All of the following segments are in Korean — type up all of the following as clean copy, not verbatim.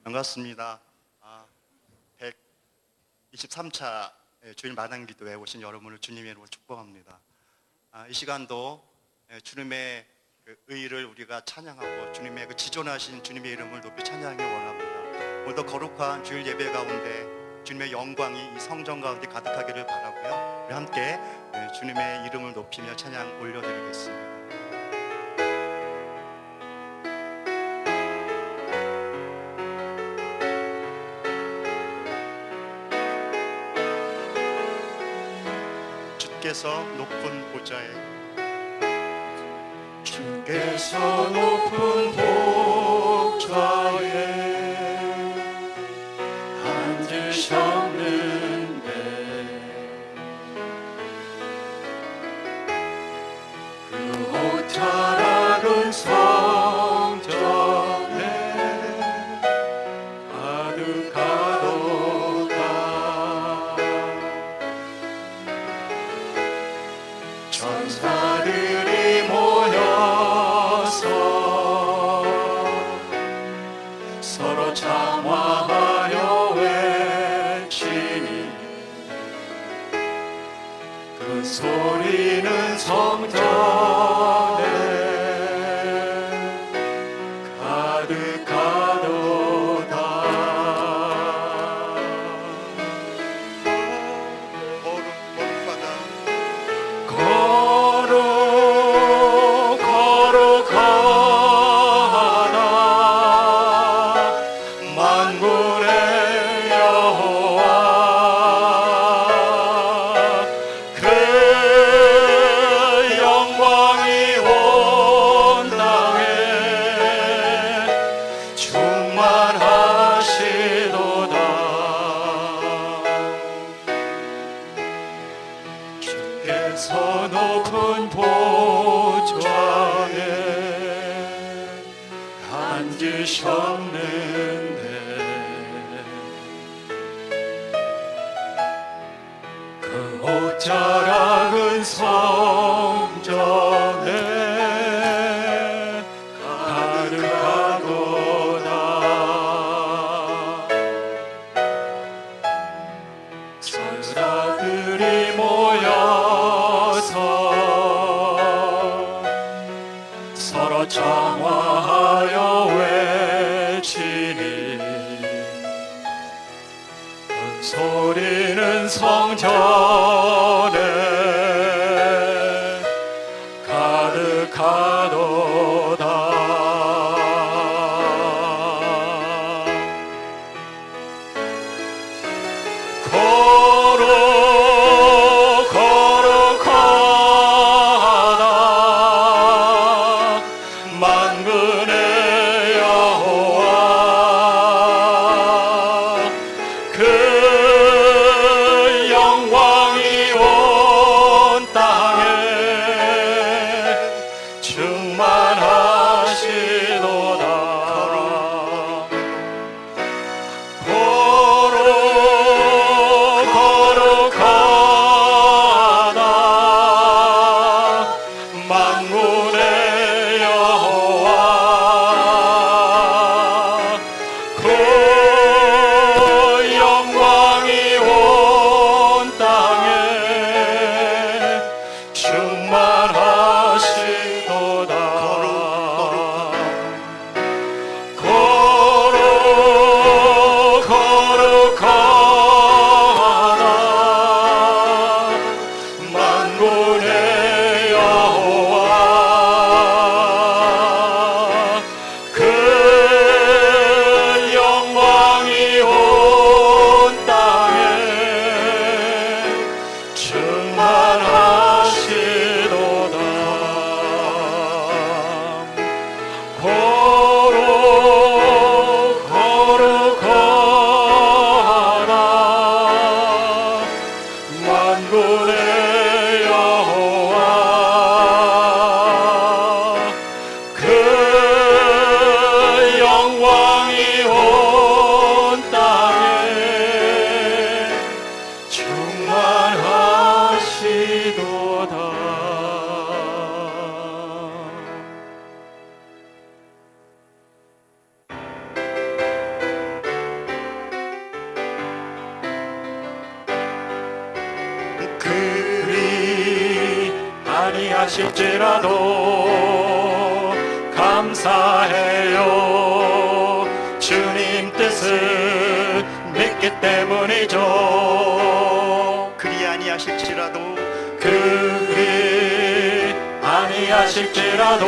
반갑습니다. 123차 주일 마당 기도에 오신 여러분을 주님의 이름으로 축복합니다. 이 시간도 주님의 그 의를 우리가 찬양하고 주님의 그 지존하신 주님의 이름을 높이 찬양하기 원합니다. 오늘도 거룩한 주일 예배 가운데 주님의 영광이 이 성전 가운데 가득하기를 바라고요. 우리 함께 주님의 이름을 높이며 찬양 올려드리겠습니다. 주께서 높은 보좌에 주께서 높은 보좌에 앉으셨는데 그 호타락은 성전에 가득하도다. 천사들이 모여서 서로 장화하여 외치니 그 소리는 성전에 가득하도다. 주께서 높은 보좌에 앉으셨는데 그 옷자락은 성전에 가득하도다. 천사들이 모여서 서로 장화하여 외치니 그 소리는 성전에 가득하도다. 만군의 여호와 그 영광 아니하실지라도 감사해요. 주님 뜻을 믿기 때문이죠. 그리 아니하실지라도 그리 아니하실지라도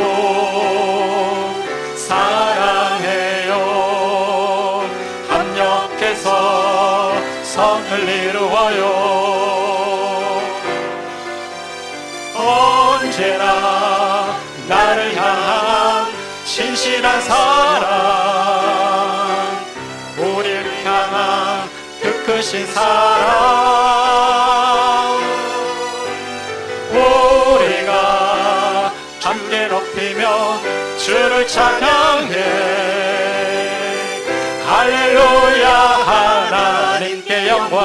사랑해요. 합력해서 선을 이루어요. 언제나 나를 향한 신실한 사랑, 우리를 향한 그 크신 사랑, 우리가 함께 높이며 주를 찬양해. 할렐루야 하나님께 영광.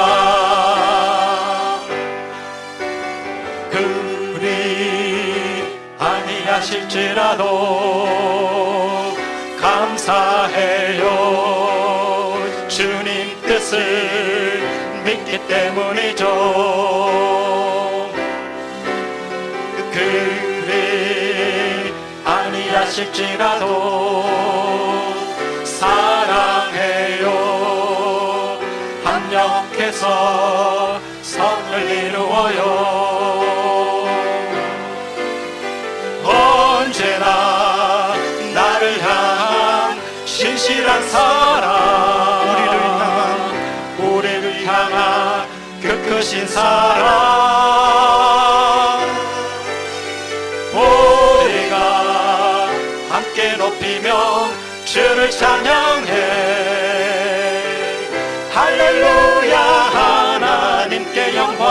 그리 아니하실지라도 감사해요. 주님 뜻을 믿기 때문이죠. 그리 아니하실지라도 사랑해요. 합력해서 선을 이루어요. 언제나 나를 향한 신실한 사랑, 우리를 향한 그 크신 사랑, 우리가 함께 높이며 주를 찬양해. 할렐루야 하나님께 영광.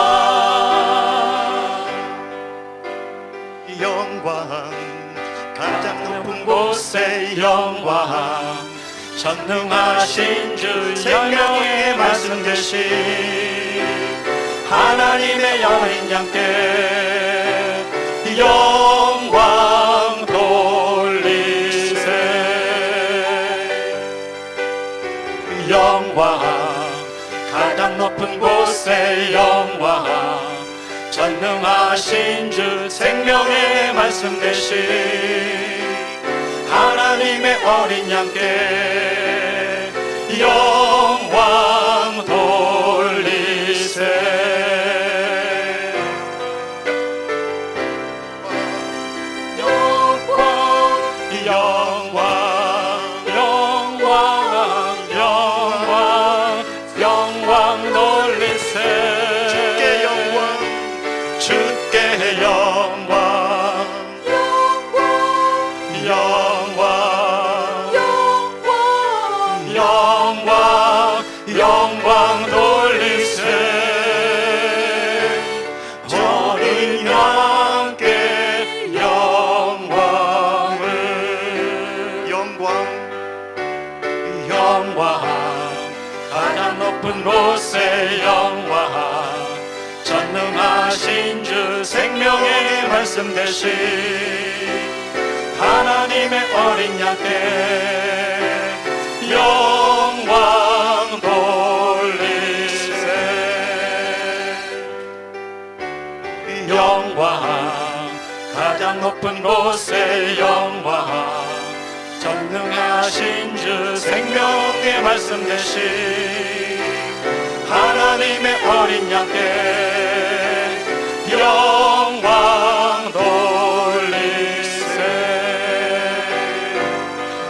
영광 가장 높은 곳에 영광, 전능하신 주 생명의 말씀 되신 하나님의 어린 양께 영광 돌리세. 영광 가장 높은 곳에 영광, 전능하신 주 생명의 말씀 되신 하나님의 어린 양께 영광 돌리세. 영광 돌리세. 주께 영광, 주께 영광, 영광 돌리세. 어린 양께 영광을. 영광 가장 높은 곳에 영광, 전능하신 주 생명의 말씀 되신 하나님의 어린 양께 영광 돌리세. 영광 가장 높은 곳에 영광, 전능하신 주 생명의 말씀 되신 하나님의 어린 양께 영광 돌리세.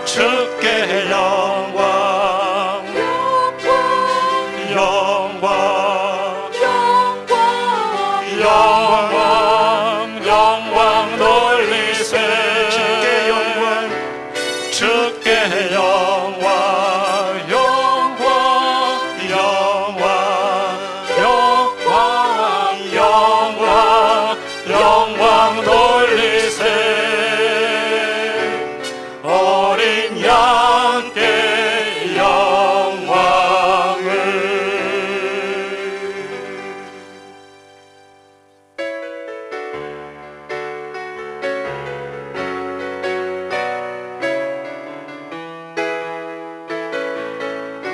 주께 영광, 영광 돌리세. 주께 영광, 주께 영광, 영광 돌리세. 어린 양께 영광을.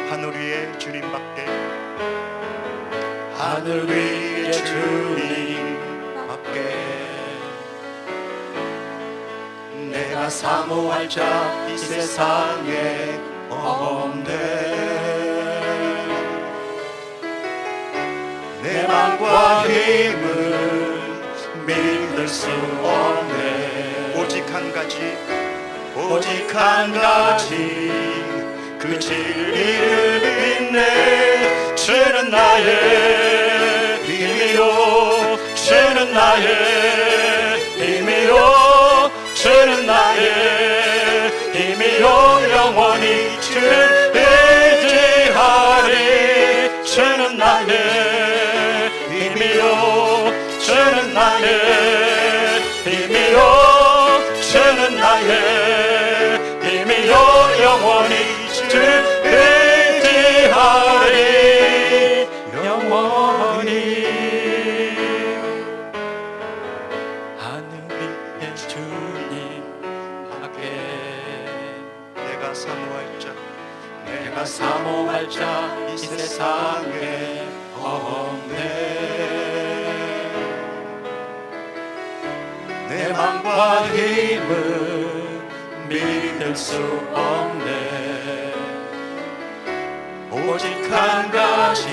하늘 위에 주님밖에, 하늘 위에 주님 밖에 내가 사모할 자 이 세상에 없네. 내 맘과 힘을 믿을 수 없네. 오직 한 가지 오직 한 가지 그 진리를 믿네. 주는 나의 힘이요, 주는 나의 힘이요, 주는 나의 힘이요. 영원히 주를 의지하리. 주는 나의 힘이요, 주는 나의 힘이요, 주는 나의 힘이요. 영원히 주를 의지하리. 영원히 하늘 위에 주님 하게. 내가 사모할 자 내가 사모할 자 이 세상에 없네. 내 맘과 힘을 믿을 수 없네. 오직 한 가지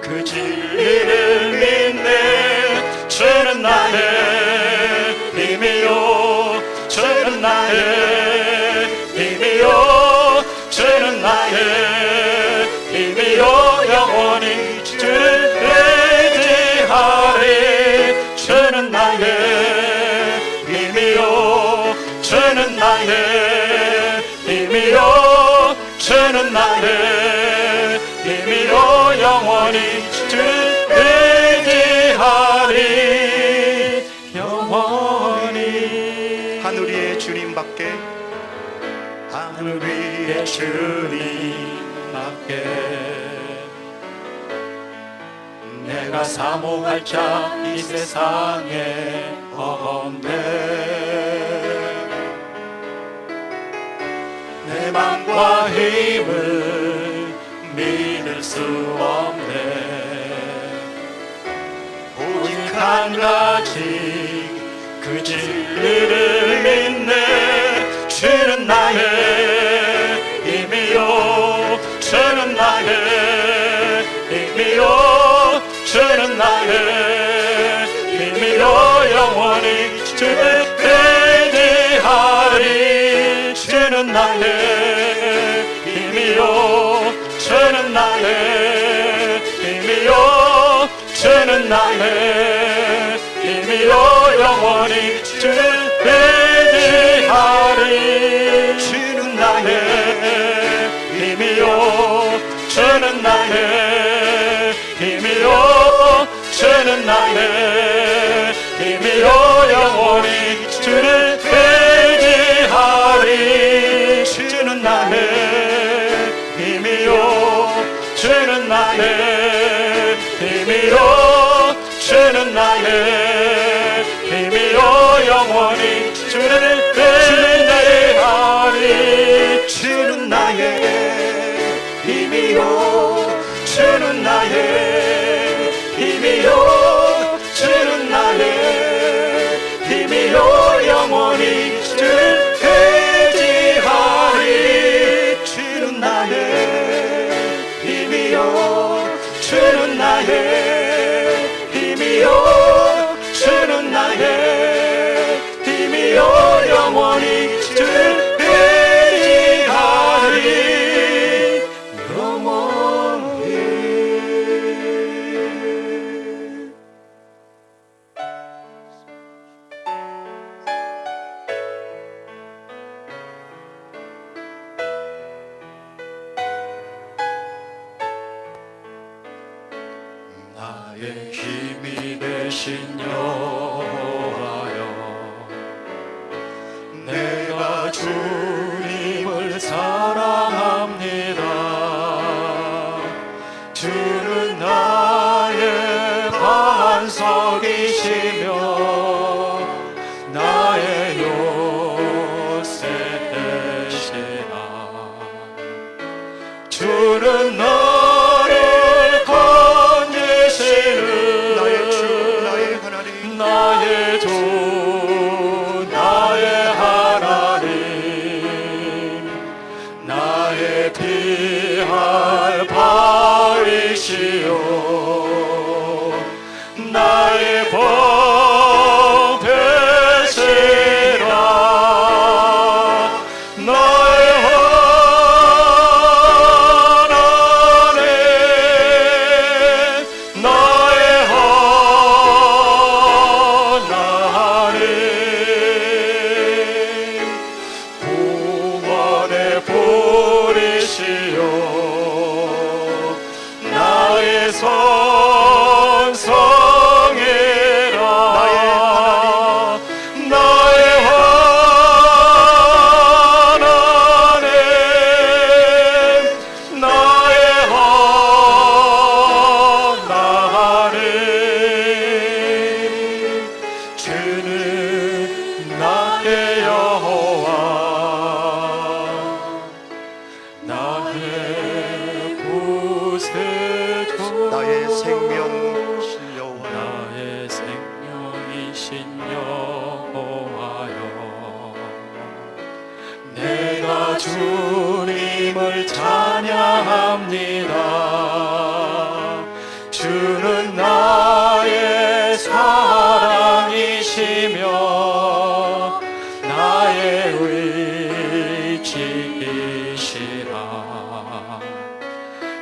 그 진리를 믿네. 주는 나의 힘이요, 주는 나의 힘이요, 주는 나의 힘이요. 영원히 주를 의지하리. 주는 나의 힘이요, 주는 나의 힘이요, 주는 나의 힘이요. 영원히 주를 의지하리. 영원히 하늘 위에 주님밖에 하늘 위에 주님밖에 내가 사모할 자 이 세상에 없네. 내 맘과 힘을 믿을 수 없네. 오직 한 가지 그 진리를 믿네. 주는 나의 힘이요, 주는 나의 힘이요, 주는 나의 힘이요. 영원히 주를 의지하리. 주는 나의 힘이요, 주는 나의 힘이요, 주는 나의 힘이요. 영원히 주를 의지하리. 주는 나의 힘이요, 주는 나의 힘이요, 주는 나의 힘이요. 영원히 주를 의지하리. 주는 나의 힘이요, 주는 나의 힘이요, 주는 나의 힘이요. 영원히 주를 의지하리. 주는 나의 힘이요, 주는 나의 힘이요, 주는 나의 힘이요. 영원히 주를 의지하리. 주는 나의 힘이요, 주는 나의 힘이요, 주는 나의 힘이요. 영원히 주를 의지하리. 영원히. 나의 힘이 되신 여호와여, 내가 주님을 사랑합니다. 주는 나의 반석이시며 나의 요새 되시나. 주는 나를 건지시는 나의 주 나의 하나님 나의 주 나의 하나님 나의 피할 바위시오 나의 복 되시라 나의 하나님 나의 하나님 구원의 뿌리시오 나의 선성이라 나의 하나님 나의 하나님 주는 나의 여호와 나의 구세주 나의 생명이신 여호와 나의 생명이신 여호와여 내가 주님을 찬양합니다 주는 나의 사랑이시며 나의 의지이시라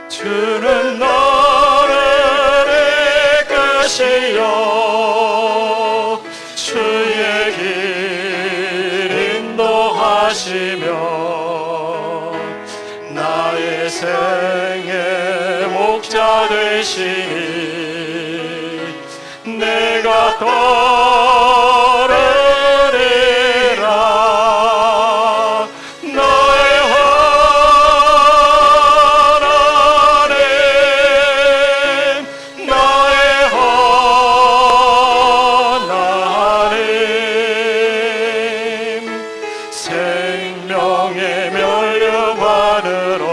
주는 나를 이끄시어 주의 길 인도하시며 나의 생의 목자 되시니 내가 따르리라 나의 하나님 나의 하나님 생명의 면류관으로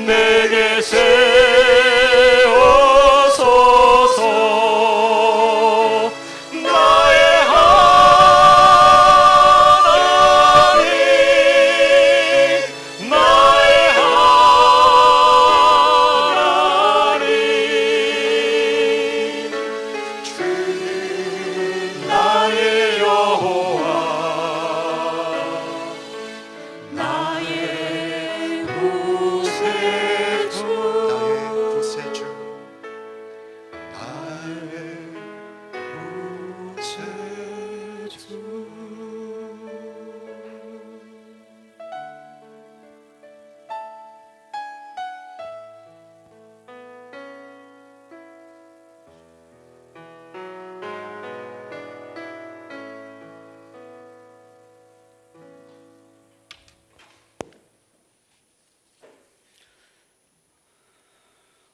내게 세워소서 나의 하나님 나의 하나님 주는 나의 여호와 나의 구세주 나의 구세주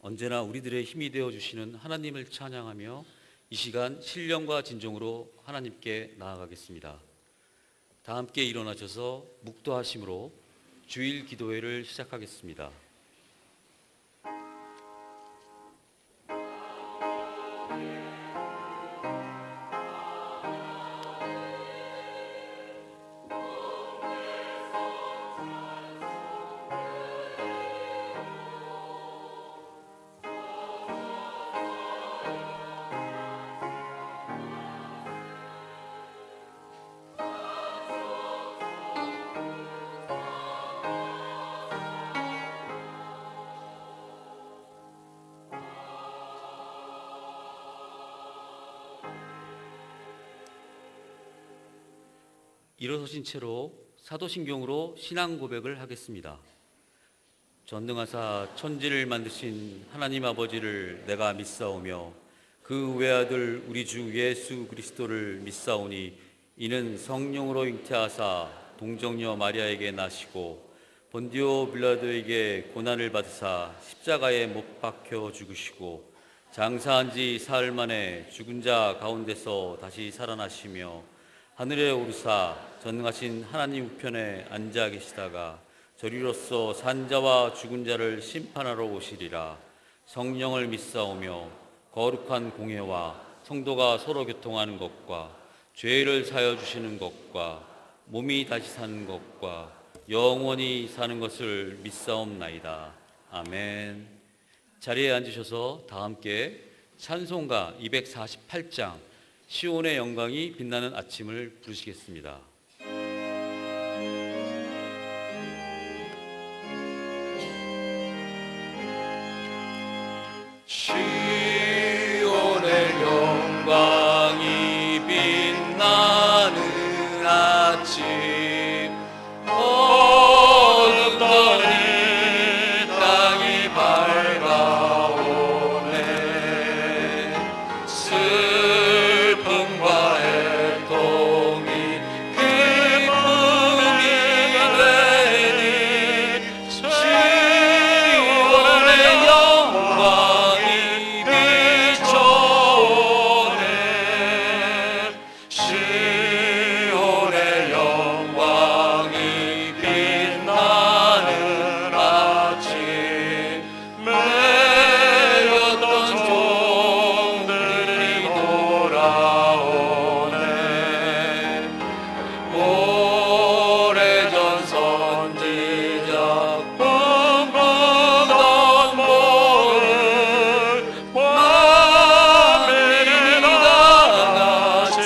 언제나 우리들의 힘이 되어 주시는 하나님을 찬양하며 이 시간 신령과 진정으로 하나님께 나아가겠습니다. 다 함께 일어나셔서 묵도하심으로 주일 기도회를 시작하겠습니다. 일어서신 채로 사도신경으로 신앙 고백을 하겠습니다. 전능하사 천지를 만드신 하나님 아버지를 내가 믿사오며 그 외아들 우리 주 예수 그리스도를 믿사오니 이는 성령으로 잉태하사 동정녀 마리아에게 나시고 본디오 빌라도에게 고난을 받으사 십자가에 못 박혀 죽으시고 장사한 지 사흘 만에 죽은 자 가운데서 다시 살아나시며 하늘에 오르사 전능하신 하나님 우편에 앉아 계시다가 저리로서 산자와 죽은 자를 심판하러 오시리라. 성령을 믿사오며 거룩한 공회와 성도가 서로 교통하는 것과 죄를 사여 주시는 것과 몸이 다시 사는 것과 영원히 사는 것을 믿사옵나이다. 아멘. 자리에 앉으셔서 다 함께 찬송가 248장 시온의 영광이 빛나는 아침을 부르시겠습니다. 시온의 영광이 빛나는 아침 어둡더니 땅이 밝아오네. 슬픔과 애통이 기쁨이 되니 시온의 영광이 비춰오네. 시온의 영광이 빛나는 아침 매였던 종들이 돌아오네. 오래전 선지자 꿈꾸던梦을 맘에는 하나씩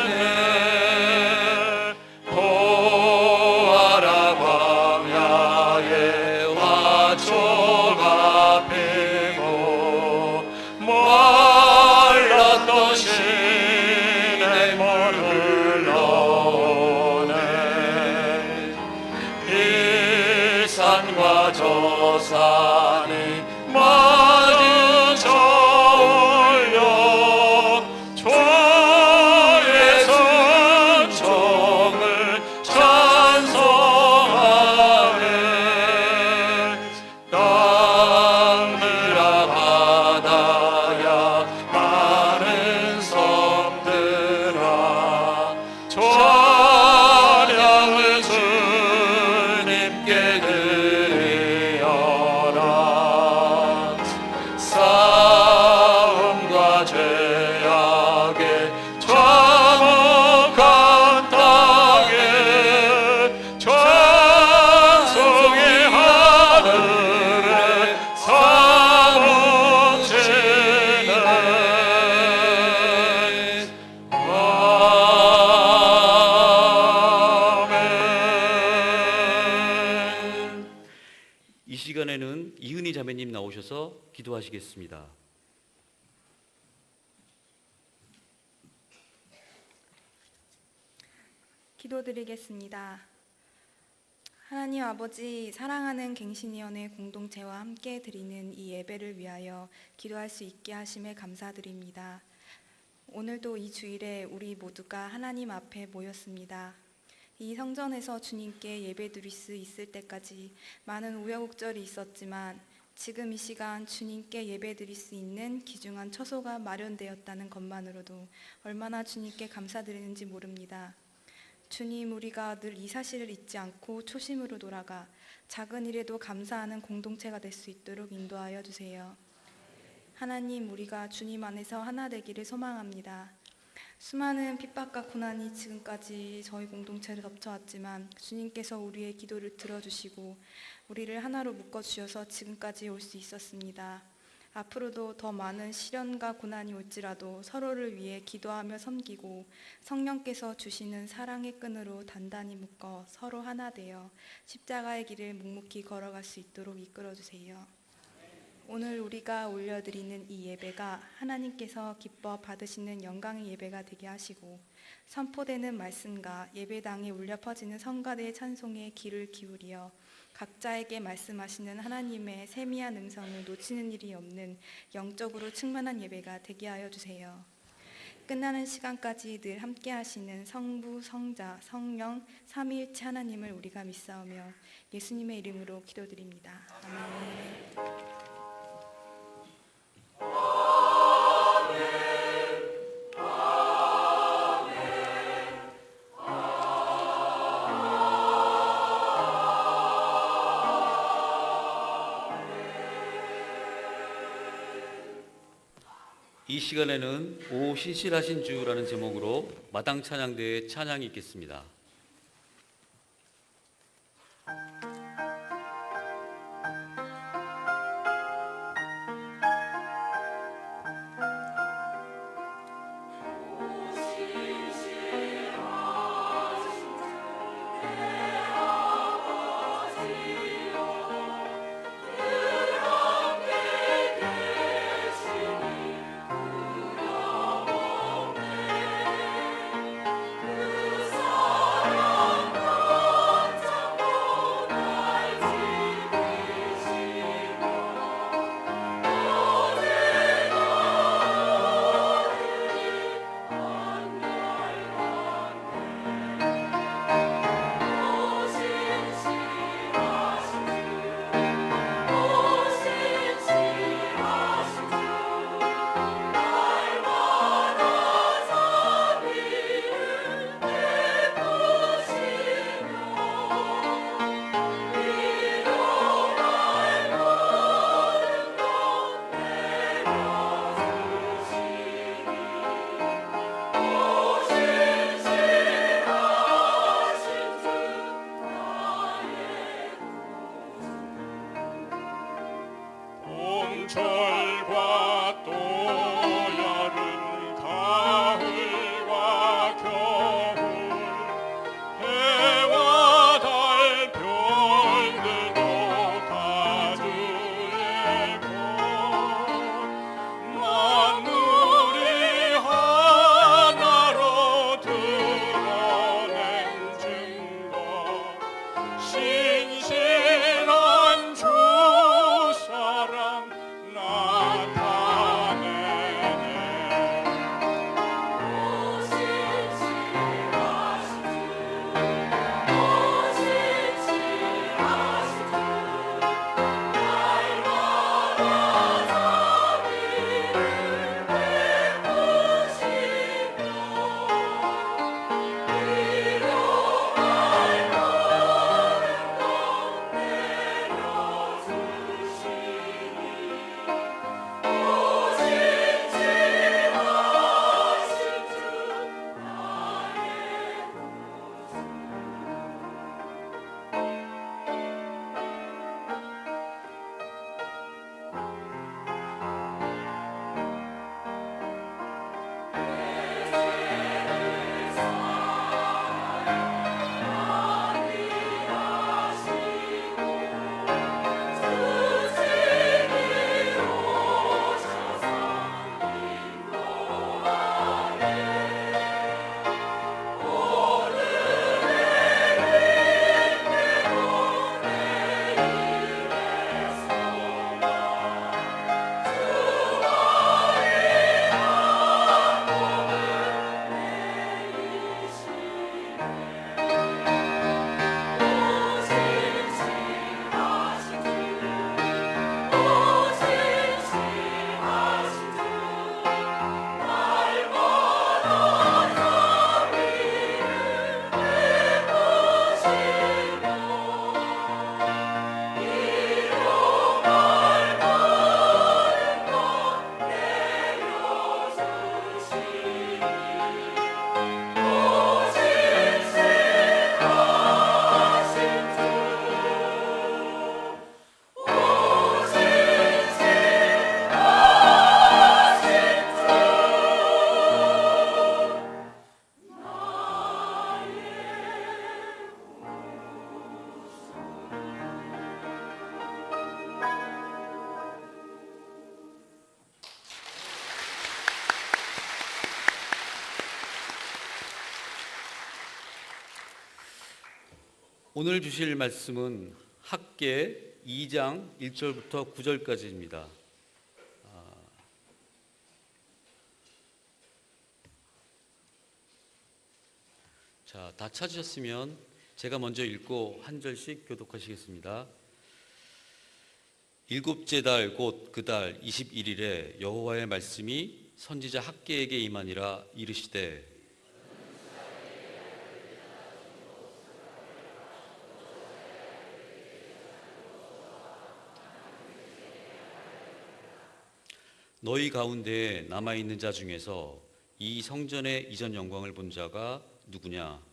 모르겠네. 보아라 광야에 화초가 피고 말랐던 시냇물 흘러오네. 이 산과 저 산이 마주쳐 올려 주의 순종을 찬송하네. 땅들아 바다야 많은 섬들아 찬양을 주님께 드리어라. 싸움과 죄악에 참혹한 땅에 찬송의 하늘에 사무치네. 아멘. 이 시간에는 이은희 자매님 나오셔서 기도하시겠습니다. 기도드리겠습니다. 하나님 아버지, 사랑하는 갱신위원회 공동체와 함께 드리는 이 예배를 위하여 기도할 수 있게 하심에 감사드립니다. 오늘도 이 주일에 우리 모두가 하나님 앞에 모였습니다. 이 성전에서 주님께 예배 드릴 수 있을 때까지 많은 우여곡절이 있었지만 지금 이 시간 주님께 예배 드릴 수 있는 귀중한 처소가 마련되었다는 것만으로도 얼마나 주님께 감사드리는지 모릅니다. 주님, 우리가 늘 이 사실을 잊지 않고 초심으로 돌아가 작은 일에도 감사하는 공동체가 될 수 있도록 인도하여 주세요. 하나님, 우리가 주님 안에서 하나 되기를 소망합니다. 수많은 핍박과 고난이 지금까지 저희 공동체를 덮쳐왔지만 주님께서 우리의 기도를 들어주시고 우리를 하나로 묶어주셔서 지금까지 올 수 있었습니다. 앞으로도 더 많은 시련과 고난이 올지라도 서로를 위해 기도하며 섬기고 성령께서 주시는 사랑의 끈으로 단단히 묶어 서로 하나 되어 십자가의 길을 묵묵히 걸어갈 수 있도록 이끌어주세요. 오늘 우리가 올려드리는 이 예배가 하나님께서 기뻐 받으시는 영광의 예배가 되게 하시고 선포되는 말씀과 예배당에 울려 퍼지는 성가대의 찬송에 귀를 기울여 각자에게 말씀하시는 하나님의 세미한 음성을 놓치는 일이 없는 영적으로 충만한 예배가 되게 하여 주세요. 끝나는 시간까지 늘 함께 하시는 성부, 성자, 성령, 삼위일체 하나님을 우리가 믿사오며 예수님의 이름으로 기도드립니다. 아멘. 이 시간에는 오 신실하신 주라는 제목으로 마당 찬양대의 찬양이 있겠습니다. 봄철과 또 여름 가을과 겨울 해와 달 별들도 가주의 봄 만물이 하나로 드러낸 증거 신실한 주 사랑 나타내네. 오늘 주실 말씀은 학계 2장 1절부터 9절까지입니다. 자, 다 찾으셨으면 제가 먼저 읽고 한 절씩 교독하시겠습니다. 일곱째 달 곧 그 달 21일에 여호와의 말씀이 선지자 학계에게 임하니라. 이르시되 너희 가운데에 남아있는 자 중에서 이 성전의 이전 영광을 본 자가 누구냐?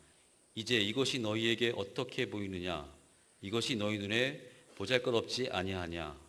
이제 이것이 너희에게 어떻게 보이느냐? 이것이 너희 눈에 보잘것없지 아니하냐.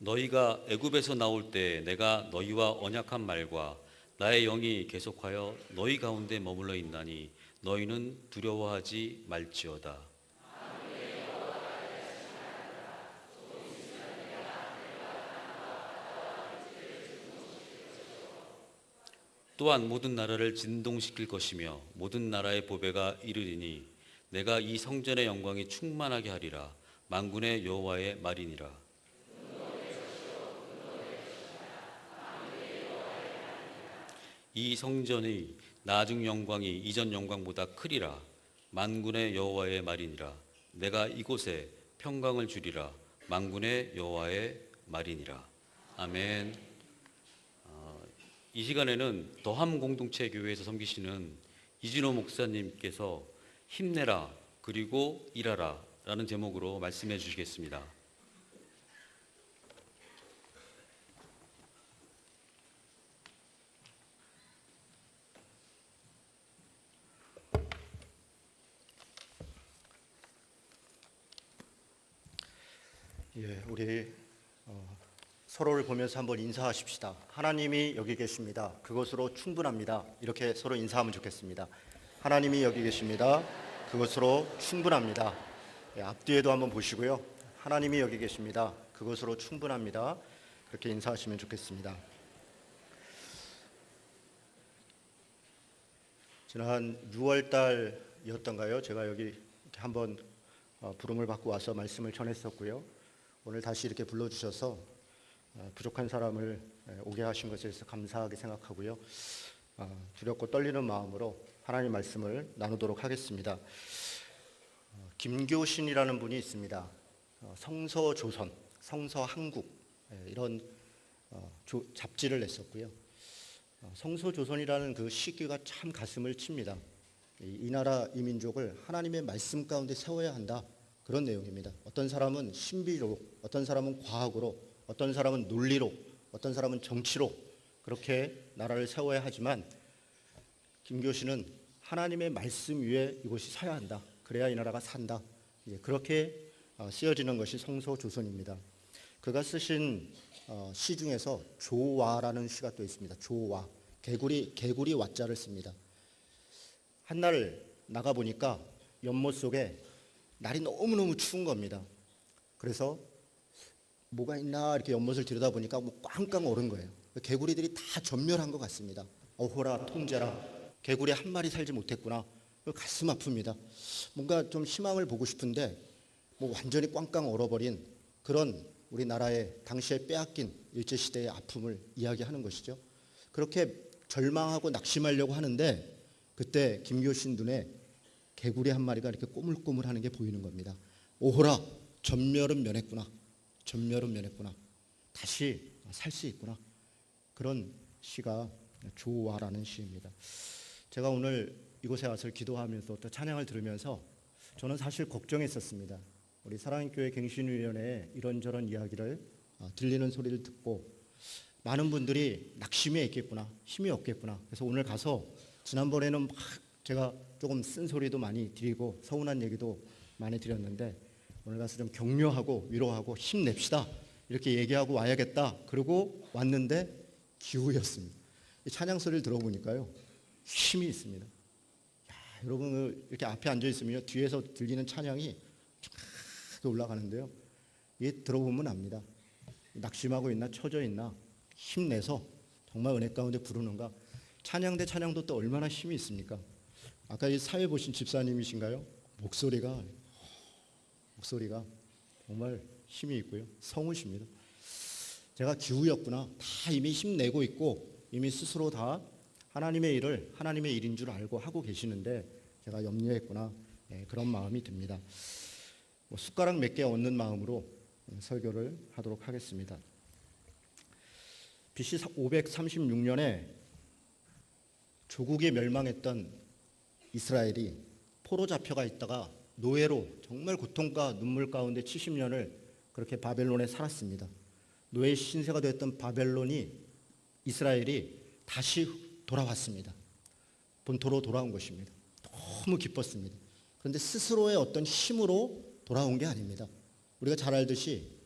너희가 애굽에서 나올 때 내가 너희와 언약한 말과 나의 영이 계속하여 너희 가운데 머물러 있나니 너희는 두려워하지 말지어다. 또한 모든 나라를 진동시킬 것이며 모든 나라의 보배가 이르리니 내가 이 성전의 영광이 충만하게 하리라. 만군의 여호와의 말이니라. 이 성전의 나중 영광이 이전 영광보다 크리라. 만군의 여호와의 말이니라. 내가 이곳에 평강을 주리라. 만군의 여호와의 말이니라. 아멘. 이 시간에는 더함 공동체 교회에서 섬기시는 이진호 목사님께서 힘내라 그리고 일하라 라는 제목으로 말씀해 주시겠습니다. 예, 우리 서로를 보면서 한번 인사하십시다. 하나님이 여기 계십니다. 그것으로 충분합니다. 이렇게 서로 인사하면 좋겠습니다. 하나님이 여기 계십니다. 그것으로 충분합니다. 예, 앞뒤에도 한번 보시고요. 하나님이 여기 계십니다. 그것으로 충분합니다. 그렇게 인사하시면 좋겠습니다. 지난 6월 달이었던가요? 제가 여기 이렇게 한번 부름을 받고 와서 말씀을 전했었고요. 오늘 다시 이렇게 불러주셔서 부족한 사람을 오게 하신 것에 대해서 감사하게 생각하고요. 두렵고 떨리는 마음으로 하나님 말씀을 나누도록 하겠습니다. 김교신이라는 분이 있습니다. 성서조선, 성서한국 이런 잡지를 냈었고요. 성서조선이라는 그 시기가 참 가슴을 칩니다. 이 나라 이 민족을 하나님의 말씀 가운데 세워야 한다. 그런 내용입니다. 어떤 사람은 신비로, 어떤 사람은 과학으로, 어떤 사람은 논리로, 어떤 사람은 정치로 그렇게 나라를 세워야 하지만 김교신은 하나님의 말씀 위에 이곳이 서야 한다. 그래야 이 나라가 산다. 그렇게 쓰여지는 것이 성서조선입니다. 그가 쓰신 시 중에서 조와라는 시가 또 있습니다. 조와, 개구리 와자를 씁니다. 한날 나가 보니까 연못 속에 날이 너무너무 추운 겁니다. 그래서 뭐가 있나 이렇게 연못을 들여다보니까 뭐 꽝꽝 얼은 거예요. 개구리들이 다 전멸한 것 같습니다. 어호라 통제라, 개구리 한 마리 살지 못했구나. 가슴 아픕니다. 뭔가 좀 희망을 보고 싶은데 뭐 완전히 꽝꽝 얼어버린 그런 우리나라의 당시에 빼앗긴 일제시대의 아픔을 이야기하는 것이죠. 그렇게 절망하고 낙심하려고 하는데 그때 김교신 눈에 개구리 한 마리가 이렇게 꼬물꼬물하는 게 보이는 겁니다. 오호라, 전멸은 면했구나. 전멸은 면했구나. 다시 살 수 있구나. 그런 시가 조와라는 시입니다. 제가 오늘 이곳에 와서 기도하면서 또 찬양을 들으면서 저는 사실 걱정했었습니다. 우리 사랑의 교회 갱신위원회에 이런저런 이야기를 들리는 소리를 듣고 많은 분들이 낙심해 있겠구나, 힘이 없겠구나. 그래서 오늘 가서 지난번에는 막 제가 조금 쓴소리도 많이 드리고 서운한 얘기도 많이 드렸는데 오늘 가서 좀 격려하고 위로하고 힘냅시다 이렇게 얘기하고 와야겠다. 그리고 왔는데 기후였습니다. 이 찬양 소리를 들어보니까요 힘이 있습니다. 야, 여러분 이렇게 앞에 앉아 있으면 뒤에서 들리는 찬양이 쫙 올라가는데요. 이게 들어보면 압니다. 낙심하고 있나 처져 있나 힘내서 정말 은혜 가운데 부르는가. 찬양 대 찬양도 또 얼마나 힘이 있습니까? 아까 이 사회 보신 집사님이신가요? 목소리가 정말 힘이 있고요. 성우십니다. 제가 기우였구나. 다 이미 힘내고 있고 이미 스스로 다 하나님의 일을 하나님의 일인 줄 알고 하고 계시는데 제가 염려했구나. 그런 마음이 듭니다. 숟가락 몇 개 얻는 마음으로 설교를 하도록 하겠습니다. BC 536년에 조국이 멸망했던 이스라엘이 포로 잡혀가 있다가 노예로 정말 고통과 눈물 가운데 70년을 그렇게 바벨론에 살았습니다. 노예 신세가 되었던 바벨론이 이스라엘이 다시 돌아왔습니다. 본토로 돌아온 것입니다. 너무 기뻤습니다. 그런데 스스로의 어떤 힘으로 돌아온 게 아닙니다. 우리가 잘 알듯이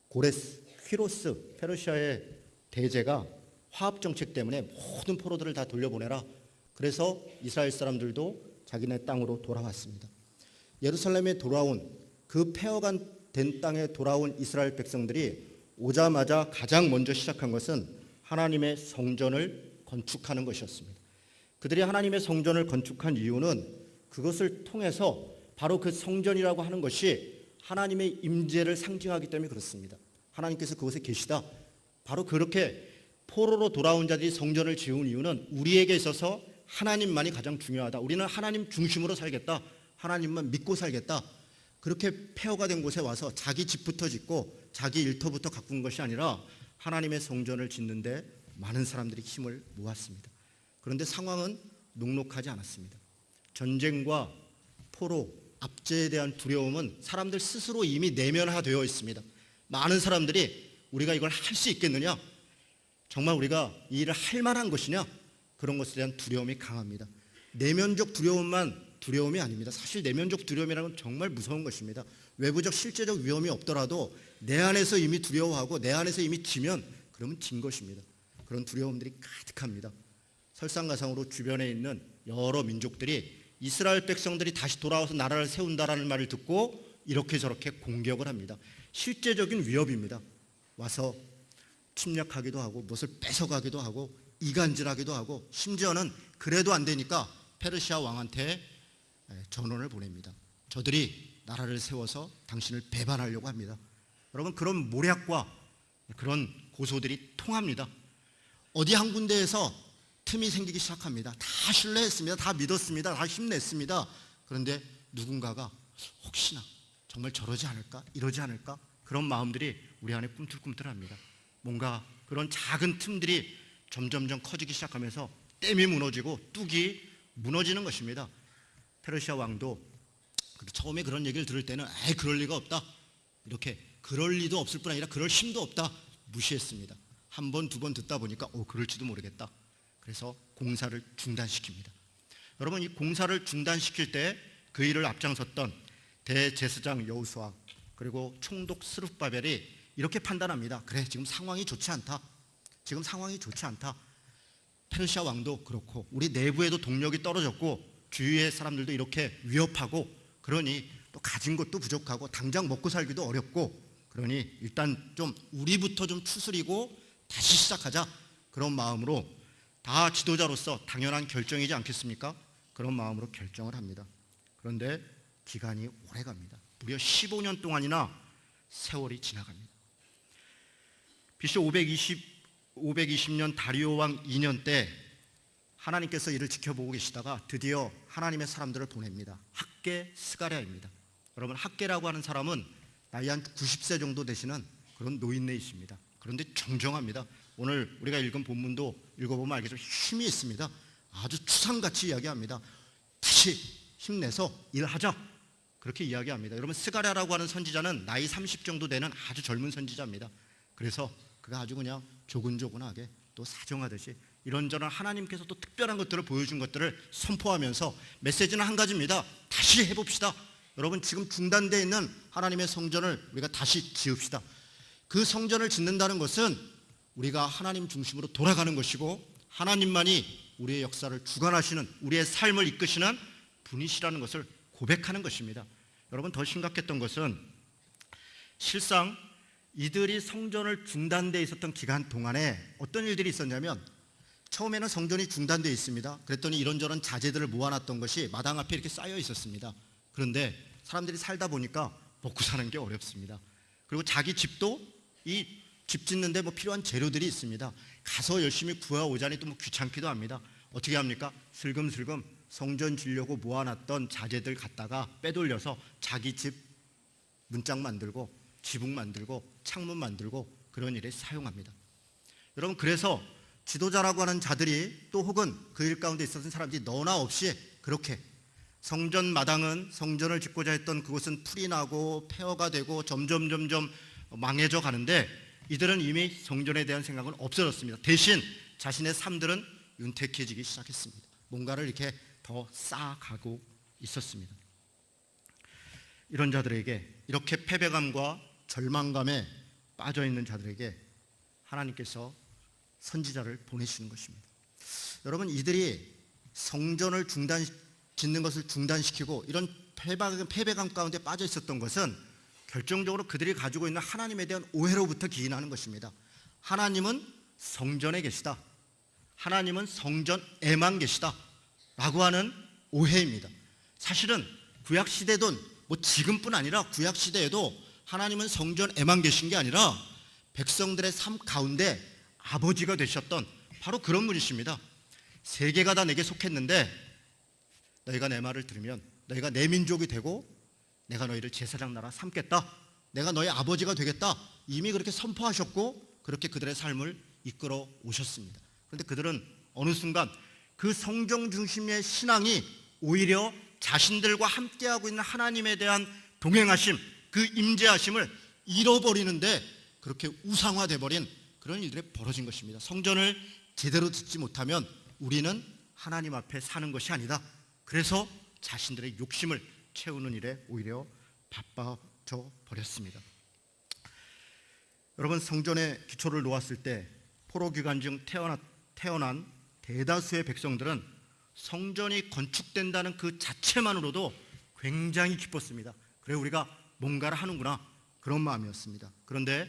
고레스, 퀴로스, 페르시아의 대제가 화합 정책 때문에 모든 포로들을 다 돌려보내라. 그래서 이스라엘 사람들도 자기네 땅으로 돌아왔습니다. 예루살렘에 돌아온 그 폐허가 된 땅에 돌아온 이스라엘 백성들이 오자마자 가장 먼저 시작한 것은 하나님의 성전을 건축하는 것이었습니다. 그들이 하나님의 성전을 건축한 이유는 그것을 통해서 바로 그 성전이라고 하는 것이 하나님의 임재를 상징하기 때문에 그렇습니다. 하나님께서 그곳에 계시다. 바로 그렇게 포로로 돌아온 자들이 성전을 지은 이유는 우리에게 있어서 하나님만이 가장 중요하다. 우리는 하나님 중심으로 살겠다. 하나님만 믿고 살겠다. 그렇게 폐허가 된 곳에 와서 자기 집부터 짓고 자기 일터부터 가꾼 것이 아니라 하나님의 성전을 짓는데 많은 사람들이 힘을 모았습니다. 그런데 상황은 녹록하지 않았습니다. 전쟁과 포로, 압제에 대한 두려움은 사람들 스스로 이미 내면화되어 있습니다. 많은 사람들이 우리가 이걸 할 수 있겠느냐? 정말 우리가 이 일을 할 만한 것이냐? 그런 것에 대한 두려움이 강합니다. 내면적 두려움만 두려움이 아닙니다. 사실 내면적 두려움이라는 건 정말 무서운 것입니다. 외부적 실제적 위험이 없더라도 내 안에서 이미 두려워하고 내 안에서 이미 지면 그러면 진 것입니다. 그런 두려움들이 가득합니다. 설상가상으로 주변에 있는 여러 민족들이 이스라엘 백성들이 다시 돌아와서 나라를 세운다라는 말을 듣고 이렇게 저렇게 공격을 합니다. 실제적인 위협입니다. 와서 침략하기도 하고 무엇을 뺏어가기도 하고 이간질하기도 하고 심지어는 그래도 안 되니까 페르시아 왕한테 전원을 보냅니다. 저들이 나라를 세워서 당신을 배반하려고 합니다. 여러분, 그런 모략과 그런 고소들이 통합니다. 어디 한 군데에서 틈이 생기기 시작합니다. 다 신뢰했습니다. 다 믿었습니다. 다 힘냈습니다. 그런데 누군가가 혹시나 정말 저러지 않을까? 이러지 않을까? 그런 마음들이 우리 안에 꿈틀꿈틀합니다. 뭔가 그런 작은 틈들이 점점점 커지기 시작하면서 댐이 무너지고 뚝이 무너지는 것입니다. 페르시아 왕도 처음에 그런 얘기를 들을 때는 그럴 리가 없다. 이렇게 그럴 리도 없을 뿐 아니라 그럴 힘도 없다. 무시했습니다. 한 번, 두 번 듣다 보니까 그럴지도 모르겠다. 그래서 공사를 중단시킵니다. 여러분, 이 공사를 중단시킬 때 그 일을 앞장섰던 대제사장 여호수아 그리고 총독 스룹바벨이 이렇게 판단합니다. 그래, 지금 상황이 좋지 않다. 지금 상황이 좋지 않다. 페르시아 왕도 그렇고 우리 내부에도 동력이 떨어졌고 주위의 사람들도 이렇게 위협하고 그러니 또 가진 것도 부족하고 당장 먹고 살기도 어렵고 그러니 일단 좀 우리부터 좀 추스리고 다시 시작하자. 그런 마음으로 다 지도자로서 당연한 결정이지 않겠습니까? 그런 마음으로 결정을 합니다. 그런데 기간이 오래 갑니다. 무려 15년 동안이나 세월이 지나갑니다. BC 520년 다리오 왕 2년 때 하나님께서 이를 지켜보고 계시다가 드디어 하나님의 사람들을 보냅니다. 학개 스가랴입니다. 여러분, 학개라고 하는 사람은 나이 한 90세 정도 되시는 그런 노인네이십니다. 그런데 정정합니다. 오늘 우리가 읽은 본문도 읽어보면 알겠지만 힘이 있습니다. 아주 추상같이 이야기합니다. 다시 힘내서 일하자. 그렇게 이야기합니다. 여러분, 스가랴라고 하는 선지자는 나이 30 정도 되는 아주 젊은 선지자입니다. 그래서 그가 아주 그냥 조근조근하게 또 사정하듯이 이런저런 하나님께서 또 특별한 것들을 보여준 것들을 선포하면서 메시지는 한 가지입니다. 다시 해봅시다. 여러분, 지금 중단되어 있는 하나님의 성전을 우리가 다시 지읍시다. 그 성전을 짓는다는 것은 우리가 하나님 중심으로 돌아가는 것이고 하나님만이 우리의 역사를 주관하시는, 우리의 삶을 이끄시는 분이시라는 것을 고백하는 것입니다. 여러분, 더 심각했던 것은 실상 이들이 성전을 중단되어 있었던 기간 동안에 어떤 일들이 있었냐면 처음에는 성전이 중단되어 있습니다. 그랬더니 이런저런 자재들을 모아놨던 것이 마당 앞에 이렇게 쌓여 있었습니다. 그런데 사람들이 살다 보니까 먹고 사는 게 어렵습니다. 그리고 자기 집도 이 집 짓는데 필요한 재료들이 있습니다. 가서 열심히 구해오자니 또 귀찮기도 합니다. 어떻게 합니까? 슬금슬금 성전 지려고 모아놨던 자재들 갖다가 빼돌려서 자기 집 문짝 만들고 지붕 만들고 창문 만들고 그런 일에 사용합니다. 여러분, 그래서 지도자라고 하는 자들이 또 혹은 그 일 가운데 있었던 사람들이 너나 없이 그렇게 성전 마당은 성전을 짓고자 했던 그곳은 풀이 나고 폐허가 되고 점점 망해져 가는데 이들은 이미 성전에 대한 생각은 없어졌습니다. 대신 자신의 삶들은 윤택해지기 시작했습니다. 뭔가를 이렇게 더 쌓아가고 있었습니다. 이런 자들에게, 이렇게 패배감과 절망감에 빠져 있는 자들에게 하나님께서 선지자를 보내시는 것입니다. 여러분, 이들이 성전을 짓는 것을 중단시키고 이런 패배감 가운데 빠져 있었던 것은 결정적으로 그들이 가지고 있는 하나님에 대한 오해로부터 기인하는 것입니다. 하나님은 성전에 계시다, 하나님은 성전에만 계시다 라고 하는 오해입니다. 사실은 구약시대도 지금뿐 아니라 구약시대에도 하나님은 성전에만 계신 게 아니라 백성들의 삶 가운데 아버지가 되셨던 바로 그런 분이십니다. 세계가 다 내게 속했는데 너희가 내 말을 들으면 너희가 내 민족이 되고 내가 너희를 제사장 나라 삼겠다, 내가 너희 아버지가 되겠다, 이미 그렇게 선포하셨고 그렇게 그들의 삶을 이끌어 오셨습니다. 그런데 그들은 어느 순간 그 성경 중심의 신앙이 오히려 자신들과 함께하고 있는 하나님에 대한 동행하심, 그 임재하심을 잃어버리는데 그렇게 우상화돼 버린 그런 일들이 벌어진 것입니다. 성전을 제대로 듣지 못하면 우리는 하나님 앞에 사는 것이 아니다. 그래서 자신들의 욕심을 채우는 일에 오히려 바빠져 버렸습니다. 여러분, 성전의 기초를 놓았을 때 포로 기간 중 태어난 대다수의 백성들은 성전이 건축된다는 그 자체만으로도 굉장히 기뻤습니다. 그래, 우리가 뭔가를 하는구나, 그런 마음이었습니다. 그런데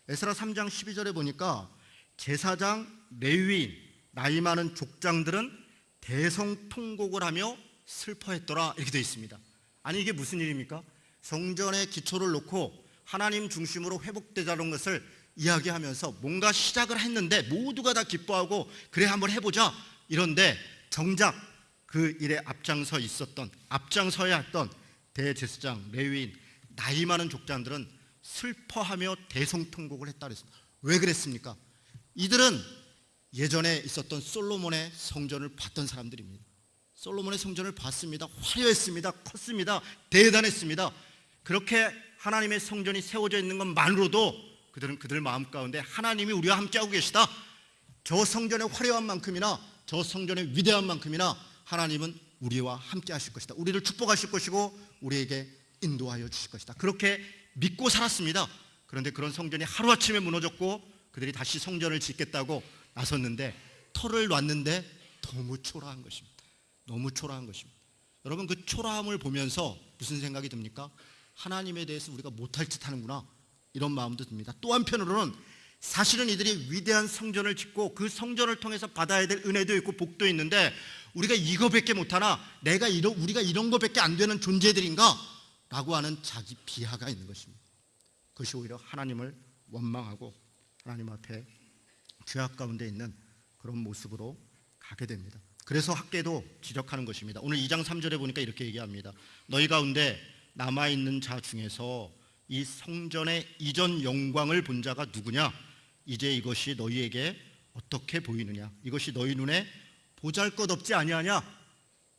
에스라 3장 12절에 보니까 제사장, 레위인, 나이 많은 족장들은 대성통곡을 하며 슬퍼했더라, 이렇게 되어 있습니다. 아니, 이게 무슨 일입니까? 성전의 기초를 놓고 하나님 중심으로 회복되자는 것을 이야기하면서 뭔가 시작을 했는데 모두가 다 기뻐하고 그래 한번 해보자 이런데 정작 그 일에 앞장서야 했던 대제사장, 레위인, 나이 많은 족장들은 슬퍼하며 대성통곡을 했다 그랬습니다. 왜 그랬습니까? 이들은 예전에 있었던 솔로몬의 성전을 봤던 사람들입니다. 솔로몬의 성전을 봤습니다. 화려했습니다. 컸습니다. 대단했습니다. 그렇게 하나님의 성전이 세워져 있는 것만으로도 그들은 그들 마음 가운데 하나님이 우리와 함께하고 계시다, 저 성전의 화려한 만큼이나 저 성전의 위대한 만큼이나 하나님은 우리와 함께 하실 것이다, 우리를 축복하실 것이고 우리에게 인도하여 주실 것이다, 그렇게 믿고 살았습니다. 그런데 그런 성전이 하루아침에 무너졌고 그들이 다시 성전을 짓겠다고 나섰는데 터를 놨는데 너무 초라한 것입니다. 너무 초라한 것입니다. 여러분, 그 초라함을 보면서 무슨 생각이 듭니까? 하나님에 대해서 우리가 못할 듯 하는구나, 이런 마음도 듭니다. 또 한편으로는 사실은 이들이 위대한 성전을 짓고 그 성전을 통해서 받아야 될 은혜도 있고 복도 있는데 우리가 이거밖에 못하나, 우리가 이런 거밖에 안 되는 존재들인가 라고 하는 자기 비하가 있는 것입니다. 그것이 오히려 하나님을 원망하고 하나님 앞에 죄악 가운데 있는 그런 모습으로 가게 됩니다. 그래서 학계도 지적하는 것입니다. 오늘 2장 3절에 보니까 이렇게 얘기합니다. 너희 가운데 남아있는 자 중에서 이 성전의 이전 영광을 본 자가 누구냐? 이제 이것이 너희에게 어떻게 보이느냐? 이것이 너희 눈에 보잘것없지 아니하냐?